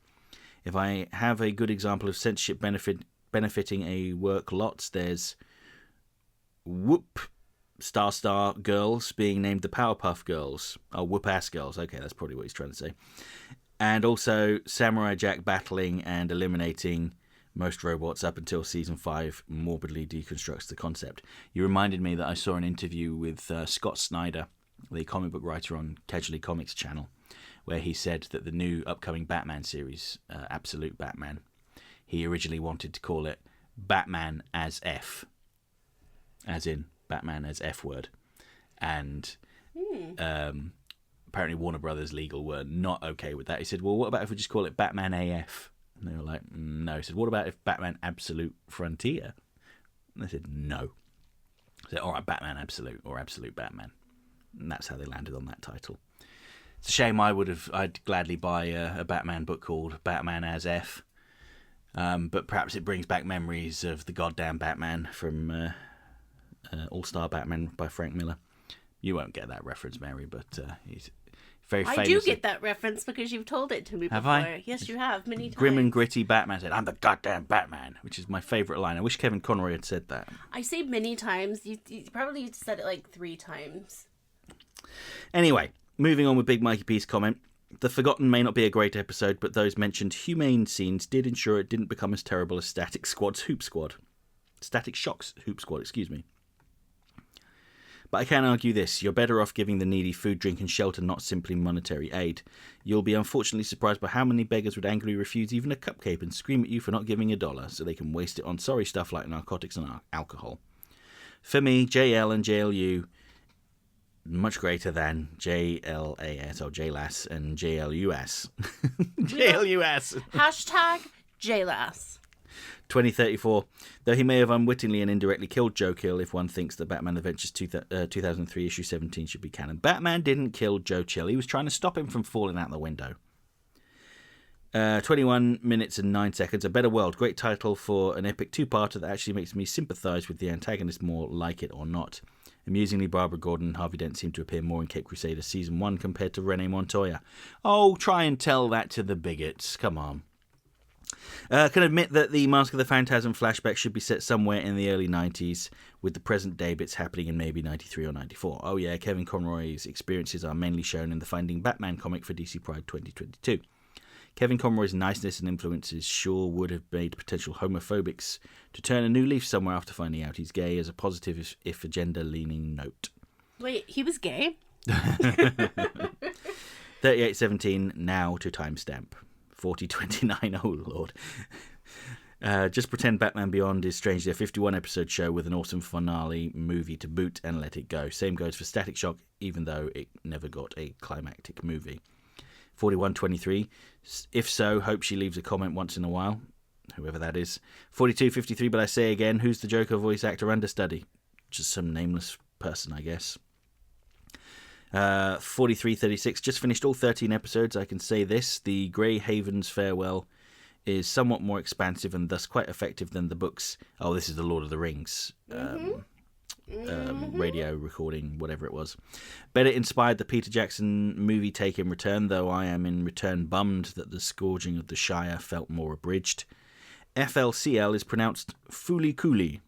B: If I have a good example of censorship benefiting a work lots, there's Whoop Star Girls being named the Powerpuff Girls. Oh, Whoop-Ass Girls. Okay, that's probably what he's trying to say. And also Samurai Jack battling and eliminating most robots up until Season 5 morbidly deconstructs the concept. You reminded me that I saw an interview with Scott Snyder, the comic book writer on Casually Comics channel, where he said that the new upcoming Batman series, Absolute Batman, he originally wanted to call it Batman as F, as in Batman as F word. And apparently Warner Brothers legal were not okay with that. He said, well, what about if we just call it Batman AF? And they were like, no. He said, what about if Batman Absolute Frontier? And they said, no. I said, all right, Batman Absolute or Absolute Batman. And that's how they landed on that title. It's a shame. I'd gladly buy a Batman book called Batman as F. But perhaps it brings back memories of the goddamn Batman from All-Star Batman by Frank Miller. You won't get that reference, Mary, but he's very famous.
A: I do get that reference because you've told it to me before.
B: Have I?
A: Yes, you have, many times.
B: Grim and gritty Batman said, I'm the goddamn Batman, which is my favourite line. I wish Kevin Conroy had said that.
A: I say many times. You probably said it like 3 times.
B: Anyway, moving on with Big Mikey P's comment. The Forgotten may not be a great episode, but those mentioned humane scenes did ensure it didn't become as terrible as Static Shock's Hoop Squad, excuse me. But I can argue this. You're better off giving the needy food, drink and shelter, not simply monetary aid. You'll be unfortunately surprised by how many beggars would angrily refuse even a cupcake and scream at you for not giving $1 so they can waste it on sorry stuff like narcotics and alcohol. For me, JL and JLU, much greater than JLAS or JLAS and JLUS. JLUS.
A: Hashtag JLAS.
B: 2034. Though he may have unwittingly and indirectly killed Joe Chill if one thinks that Batman Adventures 2003 issue 17 should be canon. Batman didn't kill Joe Chill. He was trying to stop him from falling out the window. 21 minutes and 9 seconds. A Better World. Great title for an epic two-parter that actually makes me sympathise with the antagonist more, like it or not. Amusingly, Barbara Gordon and Harvey Dent seem to appear more in Cape Crusader Season 1 compared to Renee Montoya. Oh, try and tell that to the bigots. Come on. Can admit that the Mask of the Phantasm flashback should be set somewhere in the early 90s, with the present day bits happening in maybe 93 or 94. Oh yeah, Kevin Conroy's experiences are mainly shown in the Finding Batman comic for DC Pride 2022. Kevin Conroy's niceness and influences sure would have made potential homophobics to turn a new leaf somewhere after finding out he's gay, as a positive if agenda-leaning note.
A: Wait, he was gay?
B: 38:17 now to timestamp. 40:29, oh lord. Just pretend Batman Beyond is strangely a 51-episode show with an awesome finale movie to boot and let it go. Same goes for Static Shock, even though it never got a climactic movie. 41:23. If so, hope she leaves a comment once in a while, whoever that is. 42:53. But I say again, who's the Joker voice actor understudy? Just some nameless person, I guess. 43:36. Just finished all 13 episodes. I can say this: the Grey Haven's farewell is somewhat more expansive and thus quite effective than the books. Oh, this is the Lord of the Rings. Radio recording, whatever it was. Better inspired the Peter Jackson movie take in return, though I am in return bummed that the scourging of the Shire felt more abridged. FLCL is pronounced Fooly Cooley.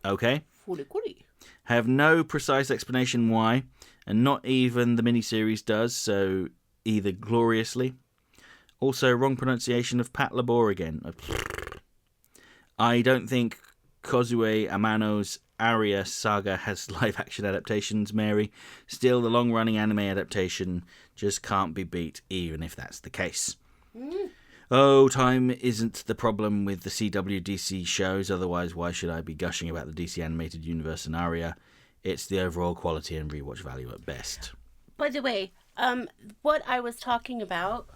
B: Okay?
A: Fooly Cooley.
B: Have no precise explanation why, and not even the miniseries does, so either gloriously. Also, wrong pronunciation of Pat Labor again. I don't think Kozue Amano's Aria saga has live-action adaptations, Mary. Still, the long-running anime adaptation just can't be beat, even if that's the case. Oh, time isn't the problem with the CW/DC shows, otherwise why should I be gushing about the DC animated universe and Aria? It's the overall quality and rewatch value at best.
A: By the way, what I was talking about,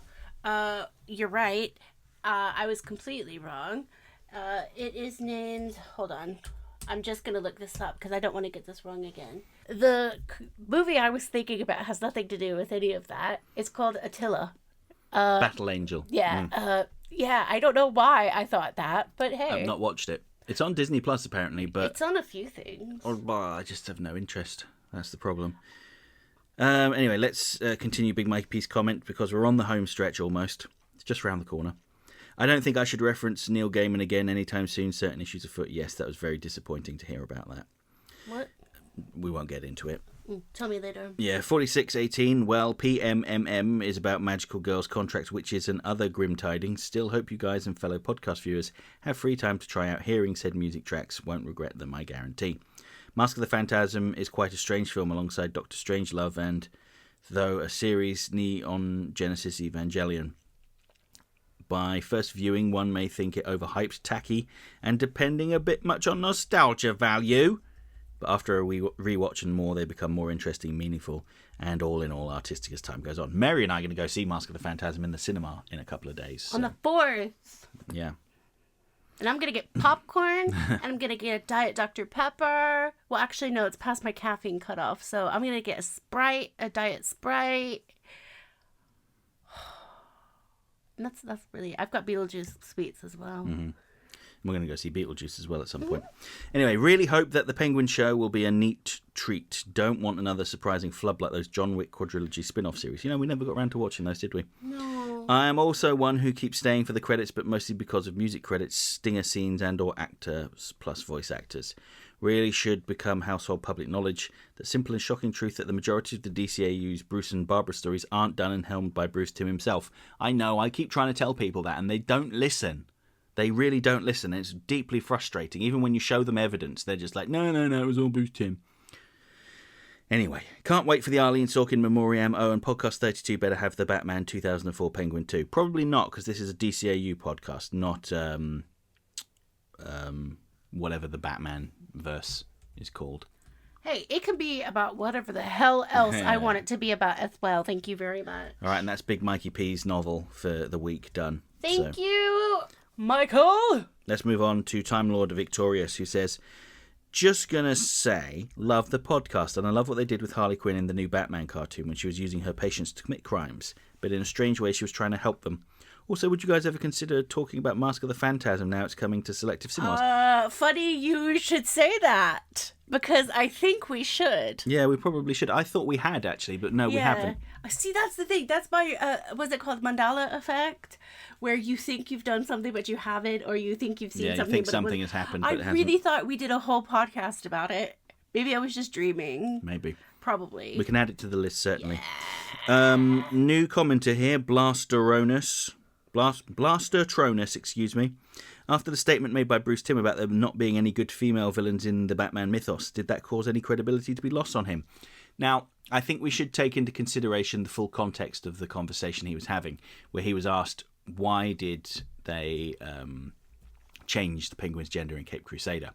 A: you're right. I was completely wrong. It is named... Hold on. I'm just going to look this up because I don't want to get this wrong again. The movie I was thinking about has nothing to do with any of that. It's called Attila.
B: Battle Angel.
A: Yeah. Yeah, I don't know why I thought that, but hey.
B: I've not watched it. It's on Disney Plus apparently, but...
A: It's on a few things.
B: I just have no interest. That's the problem. Anyway, let's continue Big Mike P's comment because we're on the home stretch almost. It's just round the corner. I don't think I should reference Neil Gaiman again anytime soon. Certain issues afoot. Yes, that was very disappointing to hear about that.
A: What?
B: We won't get into it.
A: Tell me later.
B: Yeah, 46:18. Well, PMMM is about magical girls, contracts, witches, and other grim tidings. Still hope you guys and fellow podcast viewers have free time to try out hearing said music tracks. Won't regret them, I guarantee. Mask of the Phantasm is quite a strange film alongside Doctor Strangelove and, though, a series Neon Genesis Evangelion. By first viewing, one may think it overhyped, tacky, and depending a bit much on nostalgia value. But after a rewatch and more, they become more interesting, meaningful, and all in all artistic as time goes on. Mary and I are going to go see Mask of the Phantasm in the cinema in a couple of days. So.
A: On the 4th.
B: Yeah.
A: And I'm going to get popcorn, and I'm going to get a Diet Dr. Pepper. Well, actually, no, it's past my caffeine cutoff. So I'm going to get a Sprite, a Diet Sprite. And that's really... I've got Beetlejuice sweets as well.
B: Mm-hmm. We're going to go see Beetlejuice as well at some point. Anyway, really hope that the Penguin show will be a neat treat. Don't want another surprising flub like those John Wick quadrilogy spin-off series. You know, we never got around to watching those, did we?
A: No.
B: I am also one who keeps staying for the credits, but mostly because of music credits, stinger scenes and or actors plus voice actors. Really should become household public knowledge. The simple and shocking truth that the majority of the DCAU's Bruce and Barbara stories aren't done and helmed by Bruce Timm himself. I know, I keep trying to tell people that, and they don't listen. They really don't listen. It's deeply frustrating. Even when you show them evidence, they're just like, no, it was all Bruce Timm. Anyway, can't wait for the Arleen Sorkin Memoriam. Oh, and Podcast 32 better have the Batman 2004 Penguin too. Probably not, because this is a DCAU podcast, not whatever the Batman verse is called.
A: Hey, it can be about whatever the hell else I want it to be about as well. Thank you very much.
B: All right, and that's Big Mikey P's novel for the week done.
A: Thank you, Michael.
B: Let's move on to Time Lord Victorious, who says, just gonna say, love the podcast, and I love what they did with Harley Quinn in the new Batman cartoon when she was using her patients to commit crimes, but in a strange way she was trying to help them. Also, would you guys ever consider talking about Mask of the Phantasm now it's coming to selective cinemas?
A: Funny you should say that, because I think we should.
B: Yeah, we probably should. I thought we had, actually, but no, we haven't.
A: See, that's the thing. That's my, what's it called? Mandala effect? Where you think you've done something, but you haven't, or you think you've seen something,
B: you think
A: but
B: something has happened, but it hasn't.
A: I really thought we did a whole podcast about it. Maybe I was just dreaming.
B: Maybe.
A: Probably.
B: We can add it to the list, certainly.
A: Yeah.
B: New commenter here, Blastertronus, excuse me. After the statement made by Bruce Timm about there not being any good female villains in the Batman mythos, did that cause any credibility to be lost on him? Now, I think we should take into consideration the full context of the conversation he was having, where he was asked, why did they change the Penguin's gender in Cape Crusader?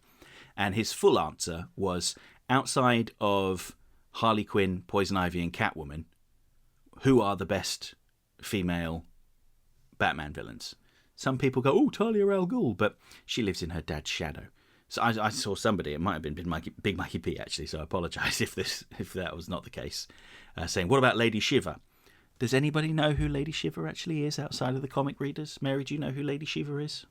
B: And his full answer was, outside of Harley Quinn, Poison Ivy and Catwoman, who are the best female Batman villains? Some people go, oh, Talia al Ghul, but she lives in her dad's shadow. So I saw somebody, it might have been Big Mikey P actually, so I apologise if that was not the case, saying, what about Lady Shiva? Does anybody know who Lady Shiva actually is outside of the comic readers? Mary, do you know who Lady Shiva is?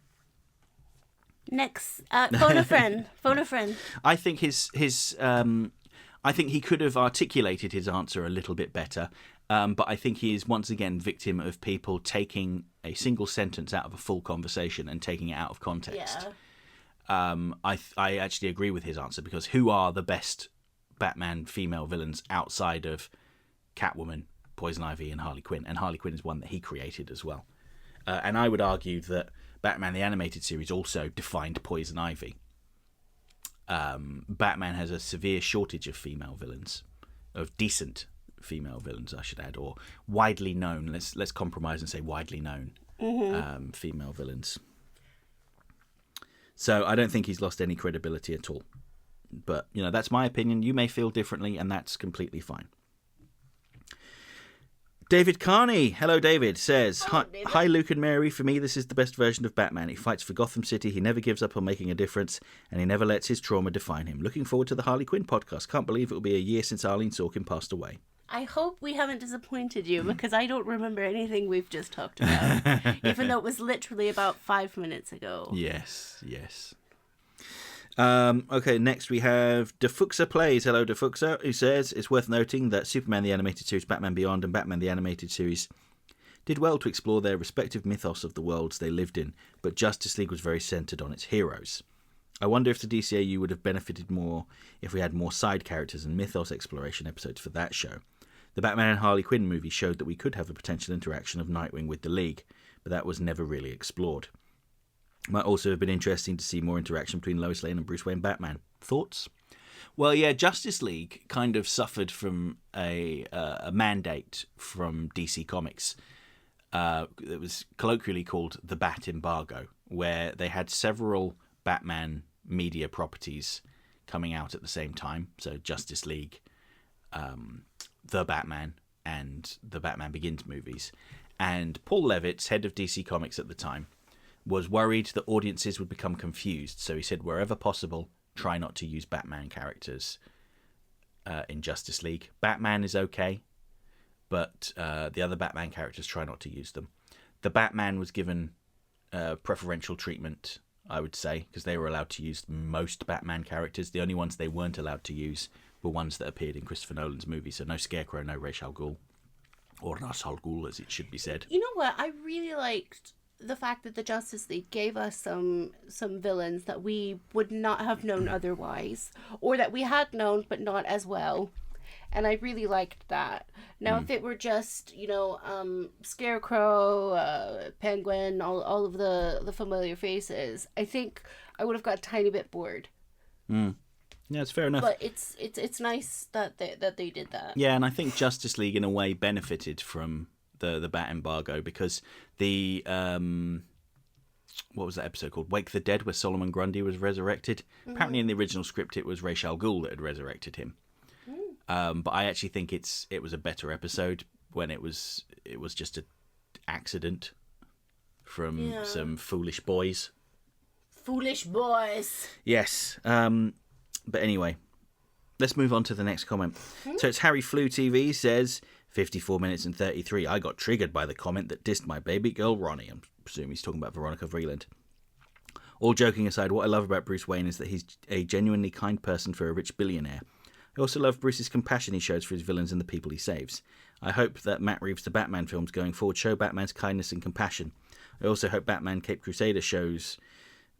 A: Next, phone a friend. Phone a friend.
B: I think I think he could have articulated his answer a little bit better, but I think he is once again victim of people taking a single sentence out of a full conversation and taking it out of context. Yeah. I actually agree with his answer, because who are the best Batman female villains outside of Catwoman, Poison Ivy and Harley Quinn? And Harley Quinn is one that he created as well. And I would argue that Batman the Animated Series also defined Poison Ivy. Batman has a severe shortage of female villains, of decent female villains, I should add, or widely known. Let's compromise and say widely known female villains. So I don't think he's lost any credibility at all. But, that's my opinion. You may feel differently, and that's completely fine. David Carney, hello David, says, Hi Luke and Mary, for me this is the best version of Batman. He fights for Gotham City, he never gives up on making a difference, and he never lets his trauma define him. Looking forward to the Harley Quinn podcast. Can't believe it will be a year since Arleen Sorkin passed away.
A: I hope we haven't disappointed you, because I don't remember anything we've just talked about, even though it was literally about 5 minutes ago.
B: Yes. Okay, next we have Defuxa Plays. Hello, Defuxa, who says, it's worth noting that Superman the Animated Series, Batman Beyond, and Batman the Animated Series did well to explore their respective mythos of the worlds they lived in, but Justice League was very centered on its heroes. I wonder if the DCAU would have benefited more if we had more side characters and mythos exploration episodes for that show. The Batman and Harley Quinn movie showed that we could have a potential interaction of Nightwing with the League, but that was never really explored. Might also have been interesting to see more interaction between Lois Lane and Bruce Wayne Batman. Thoughts? Well, yeah, Justice League kind of suffered from a mandate from DC Comics. It was colloquially called the Bat Embargo, where they had several Batman media properties coming out at the same time. So Justice League, The Batman, and the Batman Begins movies. And Paul Levitz, head of DC Comics at the time, was worried that audiences would become confused. So he said, wherever possible, try not to use Batman characters in Justice League. Batman is okay, but the other Batman characters, try not to use them. The Batman was given preferential treatment, I would say, because they were allowed to use most Batman characters. The only ones they weren't allowed to use were ones that appeared in Christopher Nolan's movie. So no Scarecrow, no Ra's al Ghul, or Ra's al Ghul, as it should be said.
A: You know what? I really liked the fact that the Justice League gave us some villains that we would not have known otherwise, or that we had known but not as well, and I really liked that. Now, if it were just Scarecrow, Penguin, all of the familiar faces, I think I would have got a tiny bit bored.
B: Yeah, it's fair enough.
A: But it's nice that they did that.
B: Yeah, and I think Justice League, in a way, benefited from the Bat embargo because the... what was that episode called? Wake the Dead, where Solomon Grundy was resurrected. Apparently in the original script it was Ra's al Ghul that had resurrected him. But I actually think it was a better episode when it was just an accident from some foolish boys.
A: Foolish boys.
B: Yes. But anyway, let's move on to the next comment. So it's Harry Flew TV says, 54 minutes and 33. I got triggered by the comment that dissed my baby girl Ronnie. I'm presuming he's talking about Veronica Vreeland. All joking aside, what I love about Bruce Wayne is that he's a genuinely kind person for a rich billionaire. I also love Bruce's compassion he shows for his villains and the people he saves. I hope that Matt Reeves' The Batman films going forward show Batman's kindness and compassion. I also hope Batman Caped Crusader shows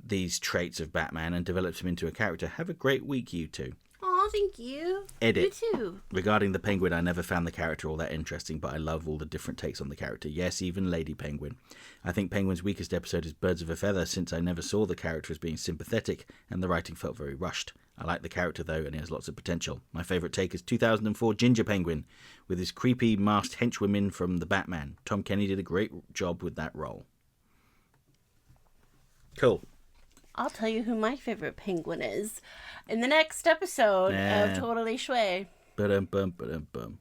B: these traits of Batman and develops him into a character. Have a great week, you two.
A: Oh, thank you.
B: Edit.
A: You too.
B: Regarding the Penguin, I never found the character all that interesting, but I love all the different takes on the character. Yes, even Lady Penguin. I think Penguin's weakest episode is Birds of a Feather, since I never saw the character as being sympathetic, and the writing felt very rushed. I like the character, though, and he has lots of potential. My favourite take is 2004 Ginger Penguin, with his creepy masked henchwomen from the Batman. Tom Kenny did a great job with that role. Cool.
A: I'll tell you who my favorite penguin is in the next episode of Totally Schway.
B: Ba-dum-bum.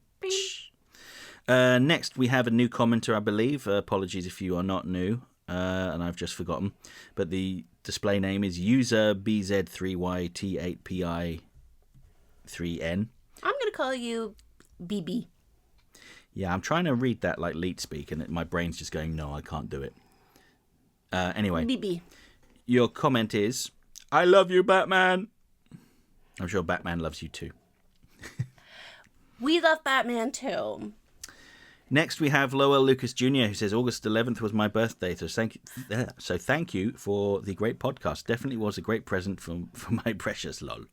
B: Next, we have a new commenter, I believe. Apologies if you are not new, and I've just forgotten. But the display name is user BZ3YT8PI3N.
A: I'm going to call you BB.
B: Yeah, I'm trying to read that like leet speak, and my brain's just going, no, I can't do it. Anyway.
A: BB.
B: Your comment is, I love you, Batman. I'm sure Batman loves you too.
A: We love Batman too.
B: Next, we have Lowell Lucas Jr., who says, August 11th was my birthday, so thank you for the great podcast. Definitely was a great present for my precious lol.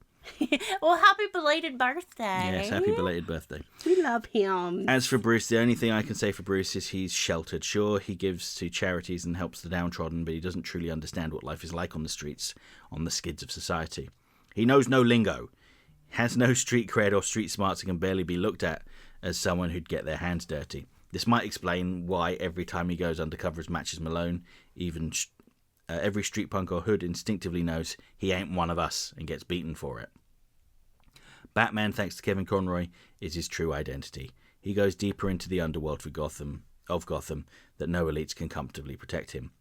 A: Well, happy belated birthday.
B: Yes, happy belated birthday.
A: We love him.
B: As for Bruce, the only thing I can say for Bruce is he's sheltered. Sure, he gives to charities and helps the downtrodden, but he doesn't truly understand what life is like on the streets, on the skids of society. He knows no lingo, has no street cred or street smarts, and can barely be looked at as someone who'd get their hands dirty. This might explain why every time he goes undercover as Matches Malone, even every street punk or hood instinctively knows he ain't one of us and gets beaten for it. Batman, thanks to Kevin Conroy, is his true identity. He goes deeper into the underworld of Gotham that no elites can comfortably protect him.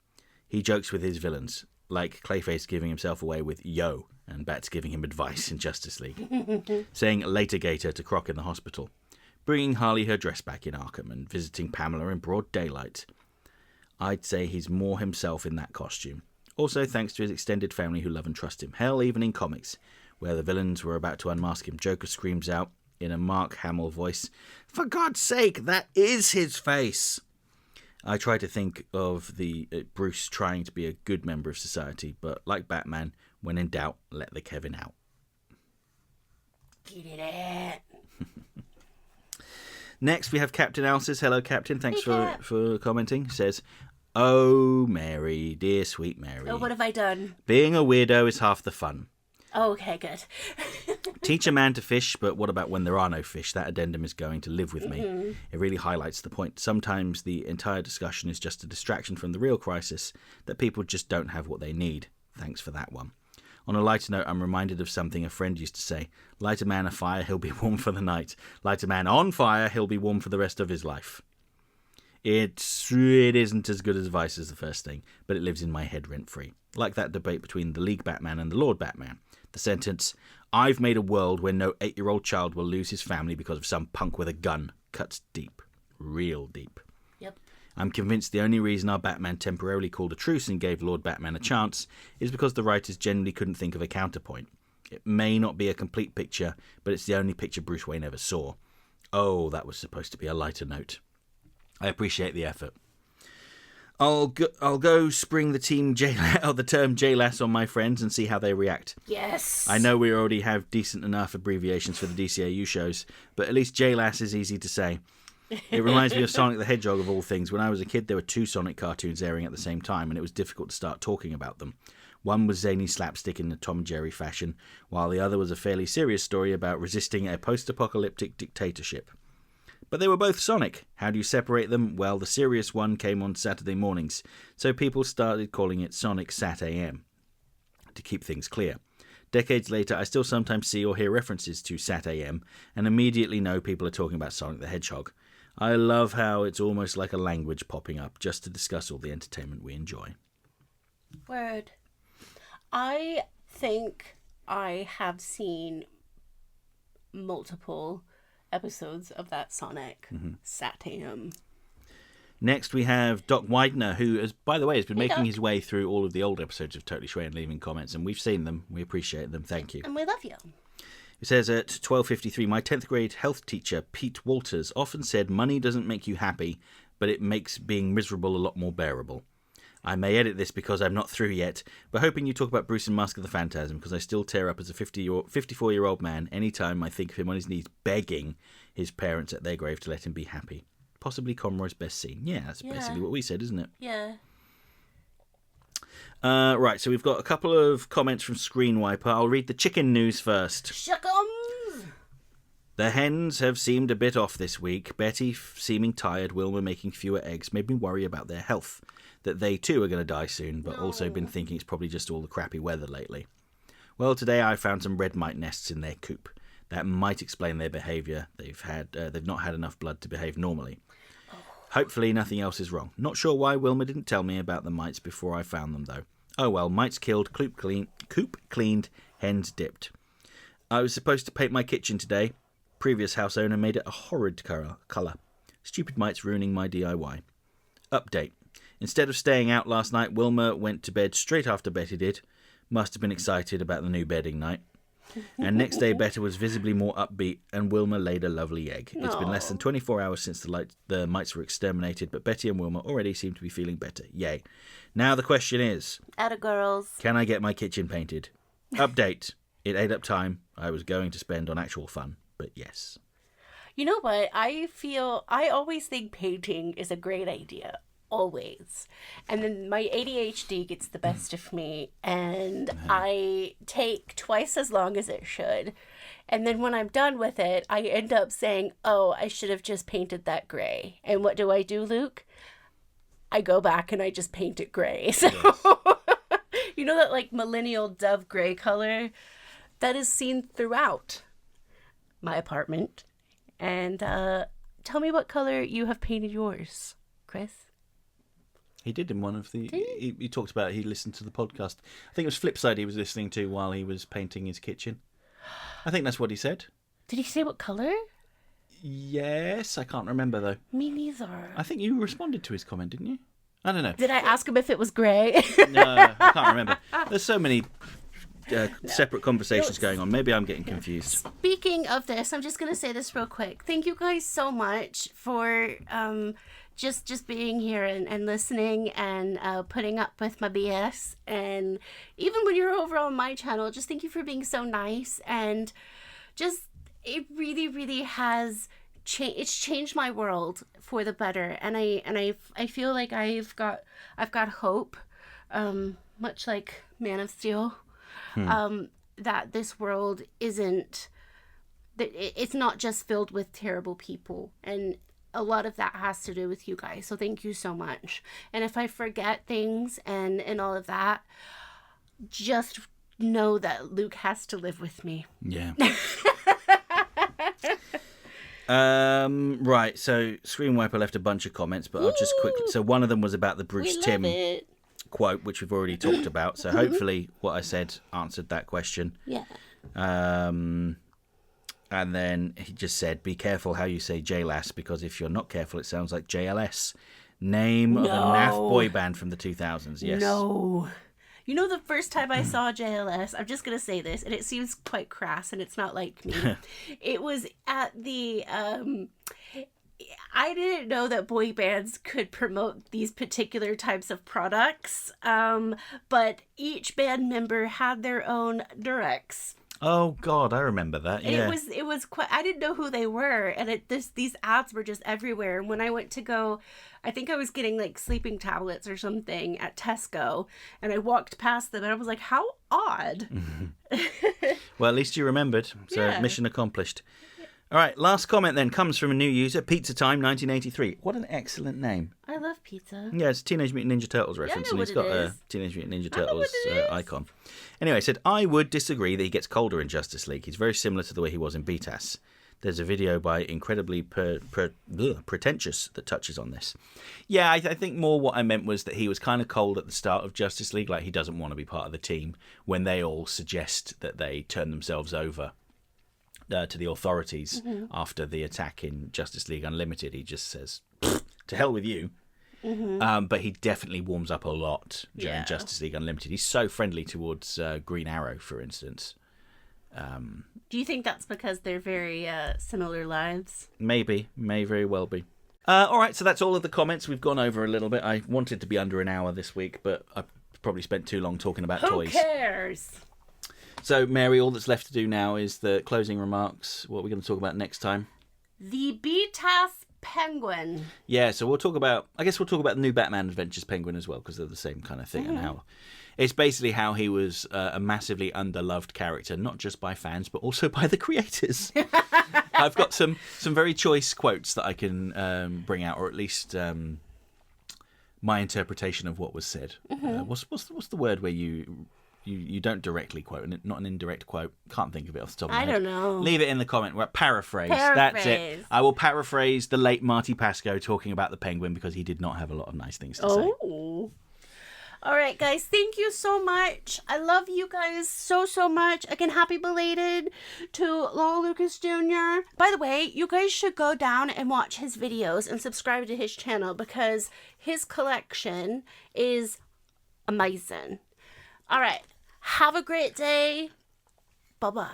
B: He jokes with his villains, like Clayface giving himself away with "yo" and Bats giving him advice in Justice League, saying "later Gator" to Croc in the hospital, bringing Harley her dress back in Arkham, and visiting Pamela in broad daylight. I'd say he's more himself in that costume. Also, thanks to his extended family who love and trust him. Hell, even in comics, where the villains were about to unmask him, Joker screams out in a Mark Hamill voice, "For God's sake, that is his face!" I try to think of the Bruce trying to be a good member of society, but like Batman, when in doubt, let the Kevin out.
A: Get it.
B: Next, we have Captain Al says, hello, Captain. Thanks for commenting. Says, oh, Mary, dear sweet Mary.
A: Oh, what have I done?
B: Being a weirdo is half the fun.
A: Oh, okay, good.
B: Teach a man to fish, but what about when there are no fish? That addendum is going to live with me. Mm-hmm. It really highlights the point. Sometimes the entire discussion is just a distraction from the real crisis, that people just don't have what they need. Thanks for that one. On a lighter note, I'm reminded of something a friend used to say. Light a man a fire, he'll be warm for the night. Light a man on fire, he'll be warm for the rest of his life. It isn't as good advice as the first thing, but it lives in my head rent-free. Like that debate between the League Batman and the Lord Batman. The sentence, I've made a world where no 8-year-old child will lose his family because of some punk with a gun, cuts deep. Real deep.
A: Yep.
B: I'm convinced the only reason our Batman temporarily called a truce and gave Lord Batman a chance is because the writers genuinely couldn't think of a counterpoint. It may not be a complete picture, but it's the only picture Bruce Wayne ever saw. Oh, that was supposed to be a lighter note. I appreciate the effort. I'll go spring the term JLAS on my friends and see how they react.
A: Yes.
B: I know we already have decent enough abbreviations for the DCAU shows, but at least JLAS is easy to say. It reminds me of Sonic the Hedgehog of all things. When I was a kid, there were 2 Sonic cartoons airing at the same time, and it was difficult to start talking about them. One was zany slapstick in the Tom and Jerry fashion, while the other was a fairly serious story about resisting a post-apocalyptic dictatorship. But they were both Sonic. How do you separate them? Well, the serious one came on Saturday mornings, so people started calling it Sonic Sat AM, to keep things clear. Decades later, I still sometimes see or hear references to Sat AM, and immediately know people are talking about Sonic the Hedgehog. I love how it's almost like a language popping up just to discuss all the entertainment we enjoy.
A: Word. I think I have seen multiple episodes of that Sonic Sat AM.
B: Next we have Doc Widener, who, has, by the way, has been making
A: Doc.
B: his way through all of the old episodes of Totally Schway and leaving comments, and we've seen them. We appreciate them. Thank you.
A: And we love you.
B: It says at 12:53, my 10th grade health teacher, Pete Walters, often said money doesn't make you happy, but it makes being miserable a lot more bearable. I may edit this because I'm not through yet, but hoping you talk about Bruce in Mask of the Phantasm, because I still tear up as a 54-year-old man anytime I think of him on his knees begging his parents at their grave to let him be happy. Possibly Conroy's best scene. Yeah, that's basically what we said, isn't it?
A: Yeah.
B: Right, so we've got a couple of comments from Screen Wiper. I'll read the chicken news first.
A: Shuckums!
B: The hens have seemed a bit off this week. Betty seeming tired, Wilma making fewer eggs made me worry about their health. That they too are going to die soon, but also been thinking it's probably just all the crappy weather lately. Well, today I found some red mite nests in their coop. That might explain their behaviour. They've not had enough blood to behave normally. Hopefully nothing else is wrong. Not sure why Wilma didn't tell me about the mites before I found them, though. Oh well, mites killed, coop cleaned, hens dipped. I was supposed to paint my kitchen today. Previous house owner made it a horrid colour. Stupid mites ruining my DIY. Update. Instead of staying out last night, Wilma went to bed straight after Betty did. Must have been excited about the new bedding night. And next day, Betty was visibly more upbeat, and Wilma laid a lovely egg. It's been less than 24 hours since the mites were exterminated, but Betty and Wilma already seem to be feeling better. Yay. Now the question is,
A: Atta girls.
B: can I get my kitchen painted? Update. It ate up time I was going to spend on actual fun, but yes.
A: You know what? I always think painting is a great idea. Always. And then my ADHD gets the best of me, and I take twice as long as it should. And then when I'm done with it, I end up saying, oh, I should have just painted that gray. And what do, Luke? I go back and I just paint it gray. So, you know that like millennial dove gray color? That is seen throughout my apartment. And tell me what color you have painted yours, Chris.
B: He did in one of the... He talked about he listened to the podcast. I think it was Flipside he was listening to while he was painting his kitchen. I think that's what he said.
A: Did he say what color?
B: Yes, I can't remember though.
A: Me neither.
B: I think you responded to his comment, didn't you? I don't know.
A: Did I ask him if it was grey?
B: No, I can't remember. There's so many separate conversations going on. Maybe I'm getting confused.
A: Speaking of this, I'm just going to say this real quick. Thank you guys so much for just being here and listening and putting up with my BS. And even when you're over on my channel, just thank you for being so nice. And just, it really, really has it's changed my world for the better. And I feel like I've got hope, much like Man of Steel. That this world isn't, that it's not just filled with terrible people, and a lot of that has to do with you guys, so thank you so much. And if I forget things and all of that, just know that Luke has to live with me.
B: Yeah. Right, so Screen Wiper left a bunch of comments, but I'll just quickly... So one of them was about the Bruce Timm quote, which we've already talked about. So hopefully what I said answered that question.
A: Yeah.
B: And then he just said, be careful how you say JLAS, because if you're not careful, it sounds like JLS. Name of a naff boy band from the 2000s. Yes.
A: No. You know, the first time I saw JLS, I'm just going to say this, and it seems quite crass, and it's not like me. It was at the... I didn't know that boy bands could promote these particular types of products, but each band member had their own Durex.
B: Oh God, I remember that.
A: And
B: Yeah.
A: it was quite. I didn't know who they were, and these ads were just everywhere. And when I went to go, I think I was getting like sleeping tablets or something at Tesco, and I walked past them, and I was like, "How odd."
B: Well, at least you remembered. So
A: Yeah.
B: mission accomplished. All right, last comment then comes from a new user, Pizza Time 1983. What an excellent name.
A: I love pizza.
B: Yeah, it's a Teenage Mutant Ninja Turtles reference,
A: know
B: and
A: what
B: he's
A: it
B: got a
A: is.
B: Teenage Mutant Ninja
A: I know what
B: Turtles
A: it is.
B: icon. Anyway, he said, I would disagree that he gets colder in Justice League. He's very similar to the way he was in BTAS. There's a video by Incredibly Pretentious that touches on this. Yeah, I think more what I meant was that he was kind of cold at the start of Justice League, like he doesn't want to be part of the team, when they all suggest that they turn themselves over to the authorities after the attack in Justice League Unlimited. He just says, to hell with you. But he definitely warms up a lot during Justice League Unlimited. He's so friendly towards Green Arrow, for instance.
A: Do you think that's because they're very similar lives?
B: Maybe. May very well be. All right, so that's all of the comments. We've gone over a little bit. I wanted to be under an hour this week, but I probably spent too long talking about toys.
A: Who cares?
B: So, Mary, all that's left to do now is the closing remarks. What are we going to talk about next time?
A: The BTAS Penguin.
B: Yeah, so we'll talk about the new Batman Adventures Penguin as well, because they're the same kind of thing. And how it's basically how he was a massively underloved character, not just by fans, but also by the creators. I've got some very choice quotes that I can bring out, or at least my interpretation of what was said. What's the word where you don't directly quote, and not an indirect quote? Can't think of it off the top of my head.
A: I don't know.
B: Leave it in the comment. Paraphrase. That's it. I will paraphrase the late Marty Pascoe talking about the Penguin, because he did not have a lot of nice things to say.
A: Oh. All right, guys. Thank you so much. I love you guys so, so much. Again, happy belated to Lowell Lucas Jr. By the way, you guys should go down and watch his videos and subscribe to his channel, because his collection is amazing. All right. Have a great day. Bye-bye.